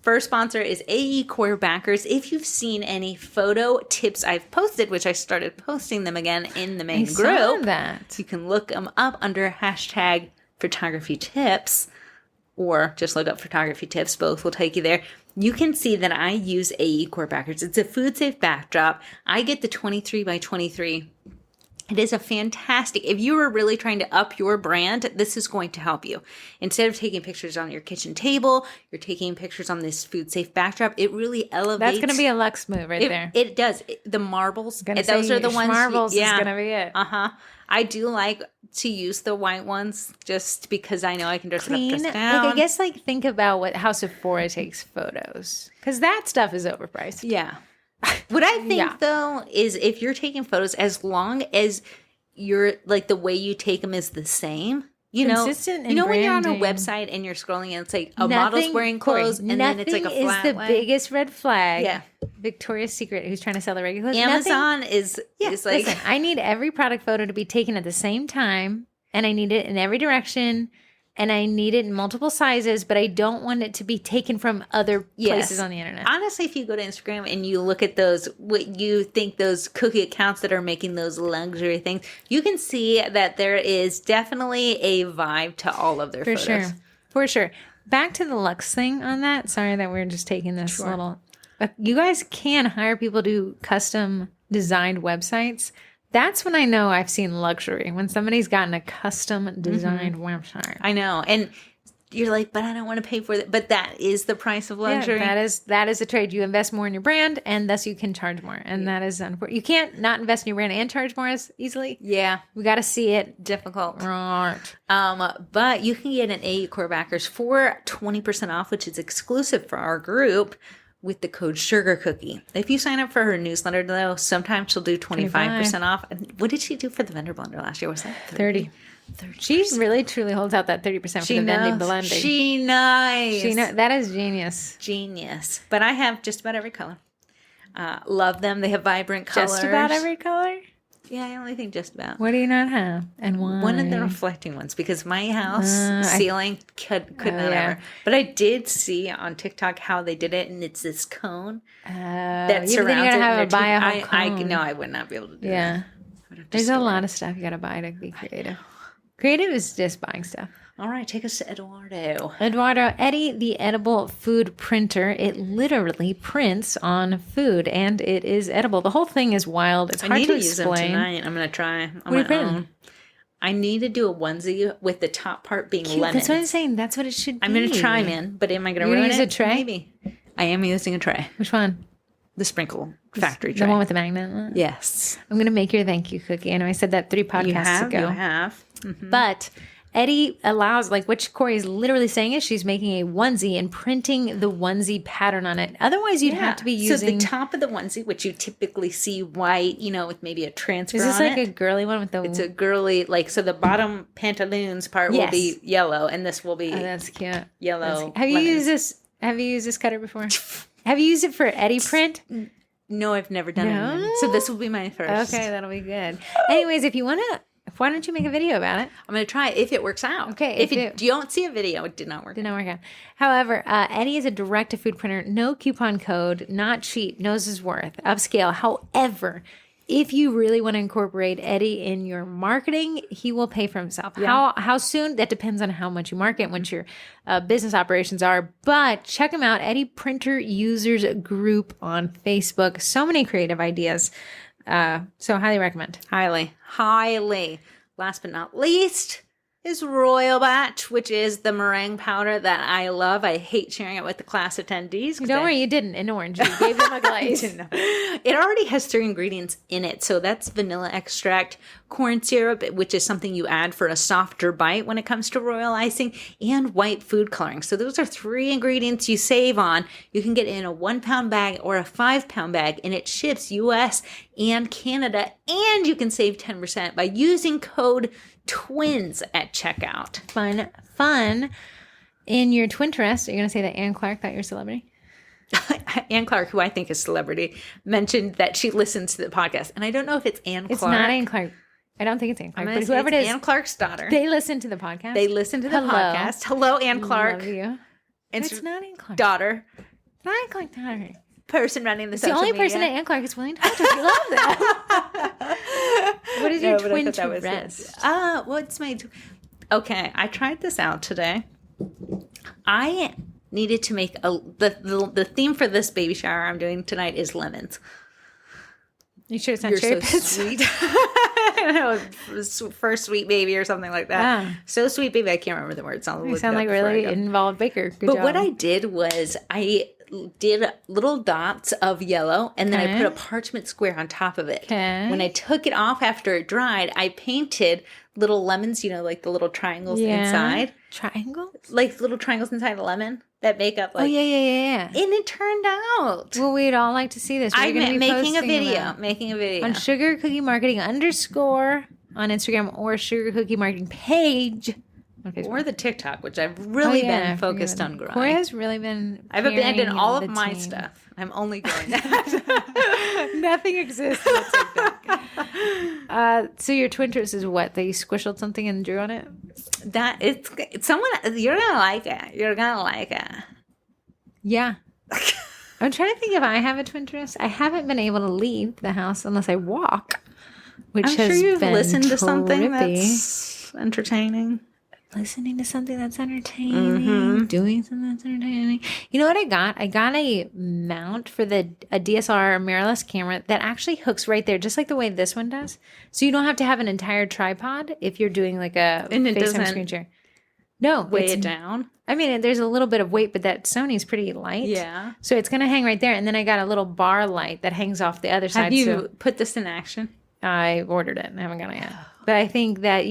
B: First sponsor is AE Core Backers. If you've seen any photo tips I've posted, which I started posting them again in the main group, you can look them up under hashtag photography tips, or just look up photography tips. Both will take you there. You can see that I use AE Core Backers. It's a food safe backdrop. I get the 23 by 23. It is a fantastic, if you are really trying to up your brand, this is going to help you. Instead of taking pictures on your kitchen table, you're taking pictures on this food safe backdrop. It really elevates.
A: That's going to be a Lux move there.
B: It does. The marbles,
A: those are the ones. Marbles is going to be it.
B: I do like to use the white ones just because I know I can dress it up, dress down.
A: Like, I guess think about how Sephora takes photos, because that stuff is overpriced.
B: Yeah. What I think though is if you're taking photos, as long as you're like the way you take them is the same,
A: consistent.
B: When you're on a website and you're scrolling and it's like a model's wearing clothes and then it's like a flat
A: is the biggest red flag.
B: Yeah.
A: Victoria's Secret, who's trying to sell the regular clothes.
B: Amazon is like,
A: listen, I need every product photo to be taken at the same time, and I need it in every direction. And I need it in multiple sizes, but I don't want it to be taken from other places on the internet.
B: Honestly, if you go to Instagram and you look at what you think those cookie accounts that are making those luxury things, you can see that there is definitely a vibe to all of their photos.
A: For sure. Back to the Lux thing on that. Sorry that we're just taking this little... You guys can hire people to do custom designed websites. That's when I know I've seen luxury, when somebody's gotten a custom designed website.
B: I know. And you're like, but I don't want to pay for that. But that is the price of luxury.
A: Yeah, that is a trade. You invest more in your brand, and thus you can charge more. And that is unfortunate. You can't not invest in your brand and charge more as easily.
B: Yeah.
A: We got to see it.
B: Difficult.
A: Right.
B: But you can get an AE Core Backers for 20% off, which is exclusive for our group, with the code Sugar Cookie. If you sign up for her newsletter, though, sometimes she'll do 25% off. What did she do for the vendor blender last year? Was that 30?
A: She really, truly holds out that 30% for the vendor blending.
B: She knows.
A: That is genius.
B: Genius. But I have just about every color. Love them. They have vibrant colors.
A: Just about every color?
B: Yeah, I only think just about.
A: What do you not have? And why?
B: One of the reflecting ones, because my house ceiling could not ever. But I did see on TikTok how they did it, and it's this cone that surrounds
A: then you gotta have buy a whole cone.
B: No, I would not be able to do that.
A: Yeah. There's a lot of stuff you got to buy to be creative. Creative is just buying stuff.
B: All right, take us to Eduardo.
A: Eddie, the edible food printer. It literally prints on food, and it is edible. The whole thing is wild. It's hard to explain.
B: Use them tonight. I'm going to try on my own. I need to do a onesie with the top part being lemon.
A: That's what I'm saying. That's what it should be.
B: I'm going to try, man. But am I going to ruin it?
A: Use a tray?
B: Maybe. I am using a tray.
A: Which one?
B: The sprinkle factory tray.
A: The one with the magnet?
B: Yes.
A: I'm going to make your thank you cookie. I know I said that 3 podcasts ago.
B: You have.
A: Mm-hmm. But Eddie allows, what Corey is literally saying is she's making a onesie and printing the onesie pattern on it. Otherwise, you'd have to be using...
B: So the top of the onesie, which you typically see white, with maybe a transfer on it.
A: Is this a girly one with the...
B: It's a girly, so the bottom pantaloons part will be yellow, and this will be...
A: Oh, that's cute.
B: Yellow.
A: Have you used this cutter before? Have you used it for Eddie print?
B: No, I've never done
A: No?
B: it. So this will be my first.
A: Okay, that'll be good. Anyways, if you want to, why don't you make a video about it?
B: I'm going to try it if it works out.
A: Okay,
B: If you don't see a video, it did not work.
A: Did not work out. However, Eddie is a direct-to-food printer. No coupon code. Not cheap. Knows his worth. Upscale. However, if you really want to incorporate Eddie in your marketing, he will pay for himself.
B: Yeah.
A: How soon? That depends on how much you market, what your business operations are. But check him out. Eddie Printer Users Group on Facebook. So many creative ideas. So highly recommend.
B: Highly. Last but not least is Royal Batch, which is the meringue powder that I love. I hate sharing it with the class attendees.
A: Don't worry, you didn't in orange. You gave them a glaze.
B: It already has 3 ingredients in it. So that's vanilla extract, corn syrup, which is something you add for a softer bite when it comes to royal icing, and white food coloring. So those are 3 ingredients you save on. You can get it in a 1-pound bag or a 5-pound bag, and it ships US and Canada. And you can save 10% by using code TWINS at checkout.
A: Fun. In your Twinterest, are you going to say that Ann Clark thought you were a celebrity?
B: Ann Clark, who I think is a celebrity, mentioned that she listens to the podcast. And I don't know if it's Ann Clark.
A: It's not Ann Clark. I don't think it's Ann Clark. But whoever it is.
B: Ann Clark's daughter.
A: They listen to the podcast.
B: They listen to the podcast. Hello, Ann Clark.
A: Love you.
B: And
A: It's not Ann Clark.
B: daughter.
A: It's not Ann Clark. Daughter.
B: Person running the
A: It's the
B: social
A: only
B: media.
A: person that Ann Clark is willing to talk to. I love that. What is your Twinterest?
B: What's my... Okay, I tried this out today. I needed to make the theme for this baby shower I'm doing tonight is lemons.
A: You sure it's not
B: You're
A: cherry
B: so
A: pits?
B: sweet. I don't know, first sweet baby or something like that.
A: Ah.
B: So sweet baby, I can't remember the words. I'll
A: You
B: look
A: sound
B: it up
A: like
B: before I
A: really
B: go.
A: involved baker. Good
B: But
A: job.
B: what I did was I did little dots of yellow, and then I
A: Okay.
B: put a parchment square on top of it.
A: Okay.
B: When I took it off after it dried, I painted little lemons, like the little triangles inside.
A: Triangle?
B: Like little triangles inside a lemon that make up like...
A: Oh, yeah.
B: And it turned out.
A: Well, we'd all like to see this. We're
B: I'm
A: gonna be
B: making a
A: posting
B: video.
A: about-
B: Making a video.
A: on Sugar Cookie Marketing _ on Instagram or Sugar Cookie Marketing page on Facebook.
B: Or the TikTok, which I've really been focused on growing.
A: Corey has really been.
B: I've abandoned
A: carrying
B: all
A: the
B: of my
A: team.
B: stuff. I'm only going that.
A: Nothing exists on TikTok. So your Twinterest is what? They squished something and drew on it?
B: It's someone. You're gonna like it. You're gonna like it.
A: Yeah. I'm trying to think if I have a Twinterest. I haven't been able to leave the house unless I walk, which
B: I'm
A: has
B: sure you've
A: been
B: listened to something
A: trippy.
B: that's entertaining.
A: Listening to something that's entertaining, doing something that's entertaining. You know what I got? I got a mount for a DSLR mirrorless camera that actually hooks right there, just like the way this one does. So you don't have to have an entire tripod if you're doing like a
B: And it
A: FaceTime
B: doesn't
A: screen share. No,
B: Weigh
A: it's
B: it down.
A: I mean, there's a little bit of weight, but that Sony's pretty light.
B: Yeah.
A: So it's going to hang right there. And then I got a little bar light that hangs off the other side.
B: Have you
A: So
B: put this in action?
A: I ordered it and I haven't got it yet. But I think that,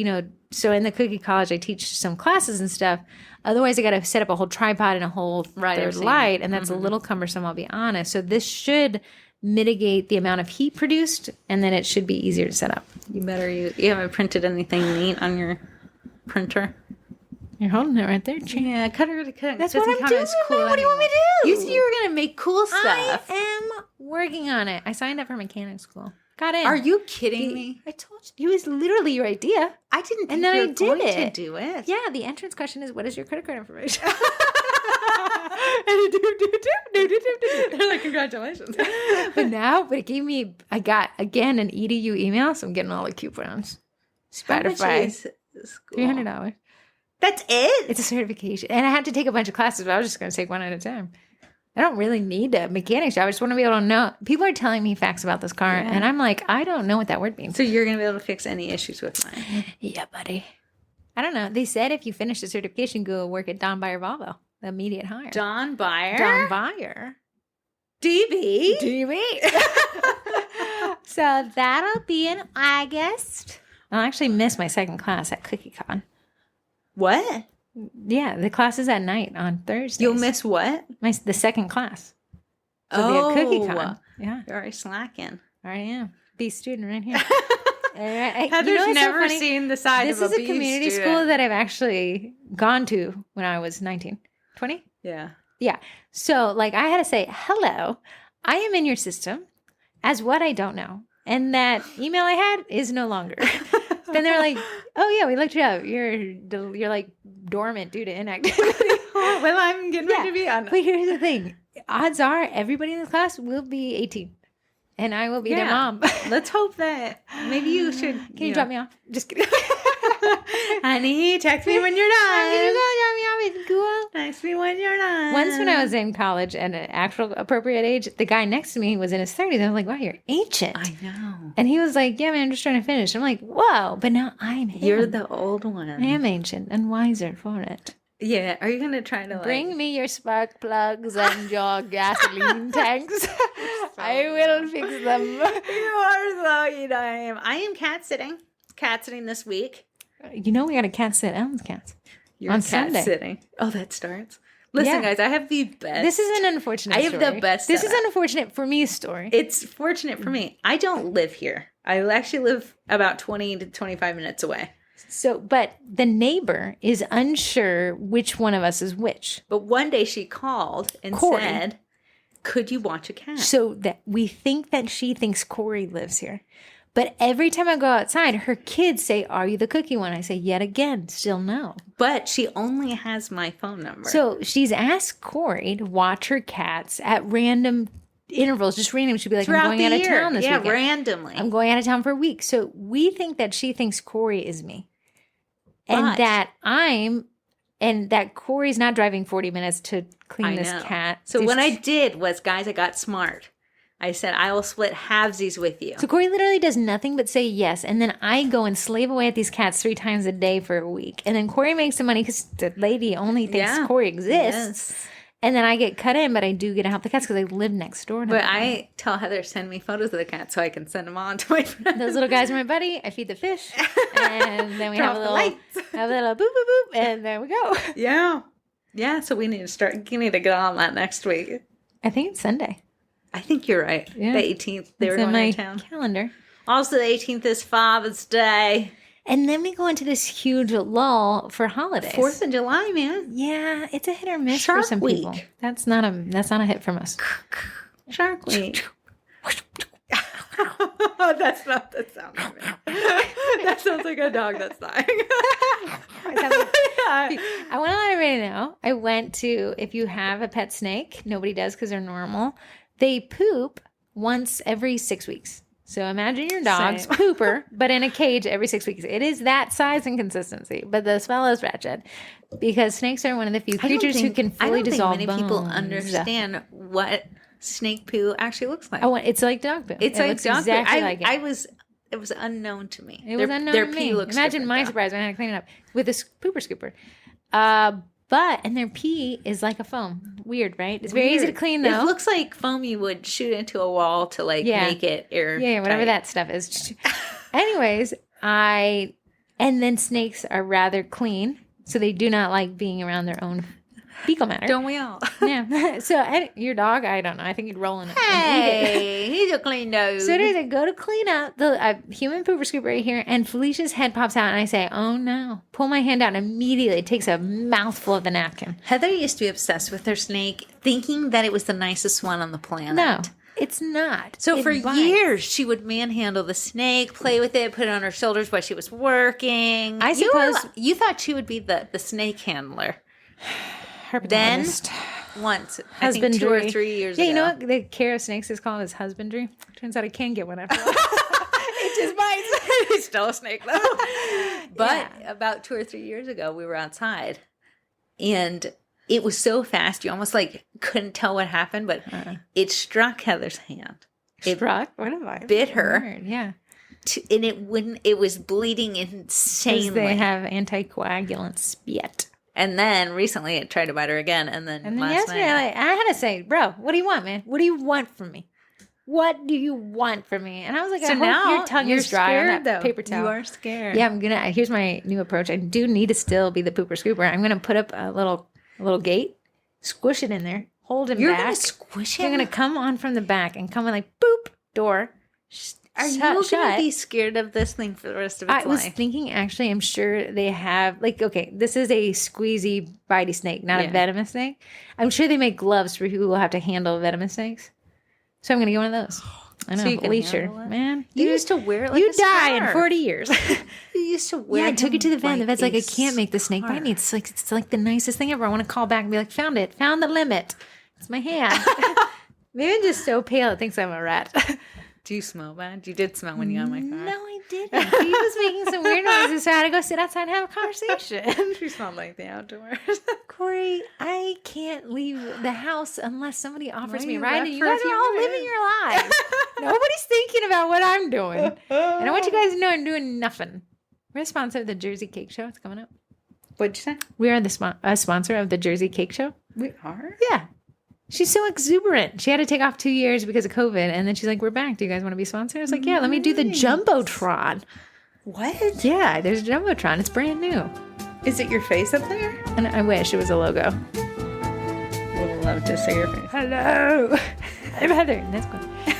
A: so in the cookie college, I teach some classes and stuff. Otherwise, I got to set up a whole tripod and a whole
B: Right,
A: third
B: I've seen
A: light.
B: it.
A: And that's a little cumbersome, I'll be honest. So this should mitigate the amount of heat produced. And then it should be easier to set up.
B: You haven't printed anything neat on your printer?
A: You're holding it right there, Chan.
B: Yeah, cut it.
A: That's what I'm doing, man. What do you want me to do?
B: You said you were gonna make cool stuff.
A: I am working on it. I signed up for mechanic school. Got in.
B: Are you kidding me?
A: I told you. It was literally your idea.
B: I didn't think
A: And then
B: you
A: I
B: were
A: did
B: going
A: it.
B: to do it.
A: Yeah, the entrance question is, what is your credit card information?
B: They're like, congratulations.
A: but it gave me, I got, again, an EDU email, so I'm getting all the coupons. Spotify. $300.
B: That's it?
A: It's a certification. And I had to take a bunch of classes, but I was just going to take one at a time. I don't really need a mechanic job. I just want to be able to know. People are telling me facts about this car, and I'm like, I don't know what that word means.
B: So you're going to be able to fix any issues with mine?
A: Yeah, buddy. I don't know. They said if you finish the certification, go work at Don Byer Volvo. Immediate hire.
B: Don Byer?
A: Don Byer.
B: DB?
A: DB. So that'll be in August. I'll actually miss my second class at CookieCon.
B: What?
A: Yeah, the class is at night on Thursday.
B: You'll miss what?
A: The second class. So be at CookieCon. Yeah.
B: You're already slacking.
A: I am. Be student right here.
B: Heather's never seen the side
A: this
B: of a
A: is a
B: B
A: community
B: student.
A: school that I've actually gone to when I was 19. 20?
B: Yeah.
A: Yeah. So, I had to say, hello, I am in your system. As what, I don't know. And that email I had is no longer. Then they're like, oh yeah, we looked you up. You're like dormant due to inactivity.
B: Well, I'm getting ready to be on.
A: But here's the thing. Odds are everybody in this class will be 18. And I will be their mom.
B: Let's hope that maybe you should.
A: Can you drop me off? Just kidding.
B: Honey, text me when you're done.
A: I'm gonna go drop me off. It's cool.
B: Text me when you're done.
A: Once when I was in college and an actual appropriate age, the guy next to me was in his 30s. I was like, wow, you're ancient.
B: I know.
A: And he was like, yeah, man, I'm just trying to finish. I'm like, whoa. But now I'm him.
B: You're the old one.
A: I am ancient and wiser for it.
B: Yeah. Are you going to try to
A: bring me your spark plugs and your gasoline tanks? I will fix them.
B: You are so lame. I am cat sitting. Cat sitting this week.
A: You know we got a cat sit Ellen's cats.
B: You're
A: on
B: cat
A: Sunday.
B: sitting. Oh, that starts. Listen, guys, I have the best.
A: This is an unfortunate
B: story. I have the best.
A: This is an unfortunate for me story.
B: It's fortunate for me. I don't live here. I actually live about 20 to 25 minutes away.
A: So, but the neighbor is unsure which one of us is which.
B: But one day she called and said, could you watch a cat?
A: So that we think that she thinks Corrie lives here. But every time I go outside, her kids say, are you the cookie one? I say, yet again, still no.
B: But she only has my phone number.
A: So she's asked Corrie to watch her cats at random intervals, just random. She'd be like,
B: throughout
A: I'm going out of town this weekend.
B: Yeah, randomly.
A: I'm going out of town for a week. So we think that she thinks Corrie is me. And that Corey's not driving 40 minutes to clean this cat.
B: So what I did was, guys, I got smart. I said, I will split halvesies with you.
A: So Corrie literally does nothing but say yes. And then I go and slave away at these cats 3 times a day for a week. And then Corrie makes some money because the lady only thinks Corrie exists. Yes. And then I get cut in, but I do get to help the cats because I live next door to them.
B: But I tell Heather, send me photos of the cats so I can send them on to my friends.
A: Those little guys are my buddy. I feed the fish. And then we have a little boop, boop, boop. And there we go.
B: Yeah. Yeah, so we need to get on that next week.
A: I think it's Sunday.
B: I think you're right. Yeah. The 18th. They were going
A: in
B: to town.
A: Calendar.
B: Also, the 18th is Father's Day.
A: And then we go into this huge lull for holidays.
B: 4th of July, man.
A: Yeah, it's a hit or miss
B: Shark
A: for some
B: Week.
A: people. That's not a hit from us.
B: Shark Week. That's not the sound of it. That sounds like a dog that's dying.
A: I want to let everybody know. I went to, if you have a pet snake, nobody does because they're normal. They poop once every 6 weeks. So imagine your dog's pooper, but in a cage every 6 weeks. It is that size and consistency, but the smell is wretched because snakes are one of the few creatures who can fully dissolve bones.
B: I don't think many people understand what snake poo actually looks like.
A: Oh, it's like dog poo.
B: It's like dog
A: exactly
B: poo.
A: Like it.
B: It was unknown to me.
A: It was unknown to me. Imagine my surprise when I had to clean it up with a pooper scooper. And their pee is like a foam. Weird, right? It's very easy to clean, though.
B: It looks like foam you would shoot into a wall to make it air.
A: Yeah, whatever that stuff is. Anyways, and then snakes are rather clean, so they do not like being around their own fecal matter.
B: Don't we all?
A: Yeah. So your dog, I don't know. I think he'd roll in it.
B: Hey, he's a clean dog.
A: So anyways, I go to clean up the human pooper scoop right here, and Felicia's head pops out, and I say, oh no. Pull my hand out, and immediately it takes a mouthful of the napkin.
B: Heather used to be obsessed with her snake, thinking that it was the nicest one on the planet.
A: No. It's not.
B: So for years, she would manhandle the snake, play with it, put it on her shoulders while she was working.
A: I suppose
B: you thought she would be the snake handler. Then once, husbandry. I think 2 or 3 years ago.
A: Yeah, you know what the care of snakes is called is husbandry? Turns out I can get one after all.
B: It just bites. He's still a snake though. But about 2 or 3 years ago, we were outside and it was so fast. You almost couldn't tell what happened, but it struck Heather's hand.
A: What have I?
B: Bit her.
A: Weird. Yeah.
B: And it was bleeding insanely.
A: They have anticoagulant spit.
B: And then recently it tried to bite her again. And then last
A: yesterday,
B: night,
A: I had to say, bro, what do you want, man? What do you want from me? What do you want from me? And I was like,
B: so
A: I
B: now
A: hope your tongue is dry on that paper towel.
B: You are scared.
A: Yeah, here's my new approach. I do need to still be the pooper scooper. I'm going to put up a little gate, squish it in there, hold him back.
B: You're going to squish him?
A: I'm going to come on from the back and come in boop, door,
B: Are you going to be scared of this thing for the rest of its life?
A: I was thinking, actually, I'm sure they have, this is a squeezy, bitey snake, not a venomous snake. I'm sure they make gloves for people who have to handle venomous snakes. So I'm going to get one of those. I know,
B: So you can
A: leisure,
B: handle it?
A: man.
B: You
A: dude,
B: used to wear it like
A: you
B: a
A: die in
B: scarf.
A: 40 years.
B: You used to wear
A: Yeah, I took it to the vet. The vet's like,
B: a
A: I can't make the snake bite me.
B: scarf.
A: It's like the nicest thing ever. I want to call back and be like, found the limit. It's my hand. Maybe I'm just so pale. It thinks I'm a rat.
B: Do you smell bad? You did smell when you got in my car.
A: No, I didn't. He was making some weird noises, so I had to go sit outside and have a conversation.
B: You smelled like the outdoors.
A: Corey, I can't leave the house unless somebody offers
B: Well,
A: me a
B: you
A: ride,
B: left
A: and you
B: for a
A: guys are
B: few
A: all
B: minutes.
A: living your lives. Nobody's thinking about what I'm doing. And I want you guys to know I'm doing nothing. We're a sponsor of the Jersey Cake Show. It's coming up.
B: What'd you say?
A: We are a sponsor of the Jersey Cake Show.
B: We are?
A: Yeah. She's so exuberant. She had to take off 2 years because of COVID. And then she's like, we're back. Do you guys want to be sponsored? I was like, yeah, let me do the
B: Nice.
A: Jumbotron.
B: What?
A: Yeah, there's a Jumbotron. It's brand new.
B: Is it your face up there?
A: And I wish it was a logo.
B: Would love to see your face.
A: Hello. I'm Heather. That's good.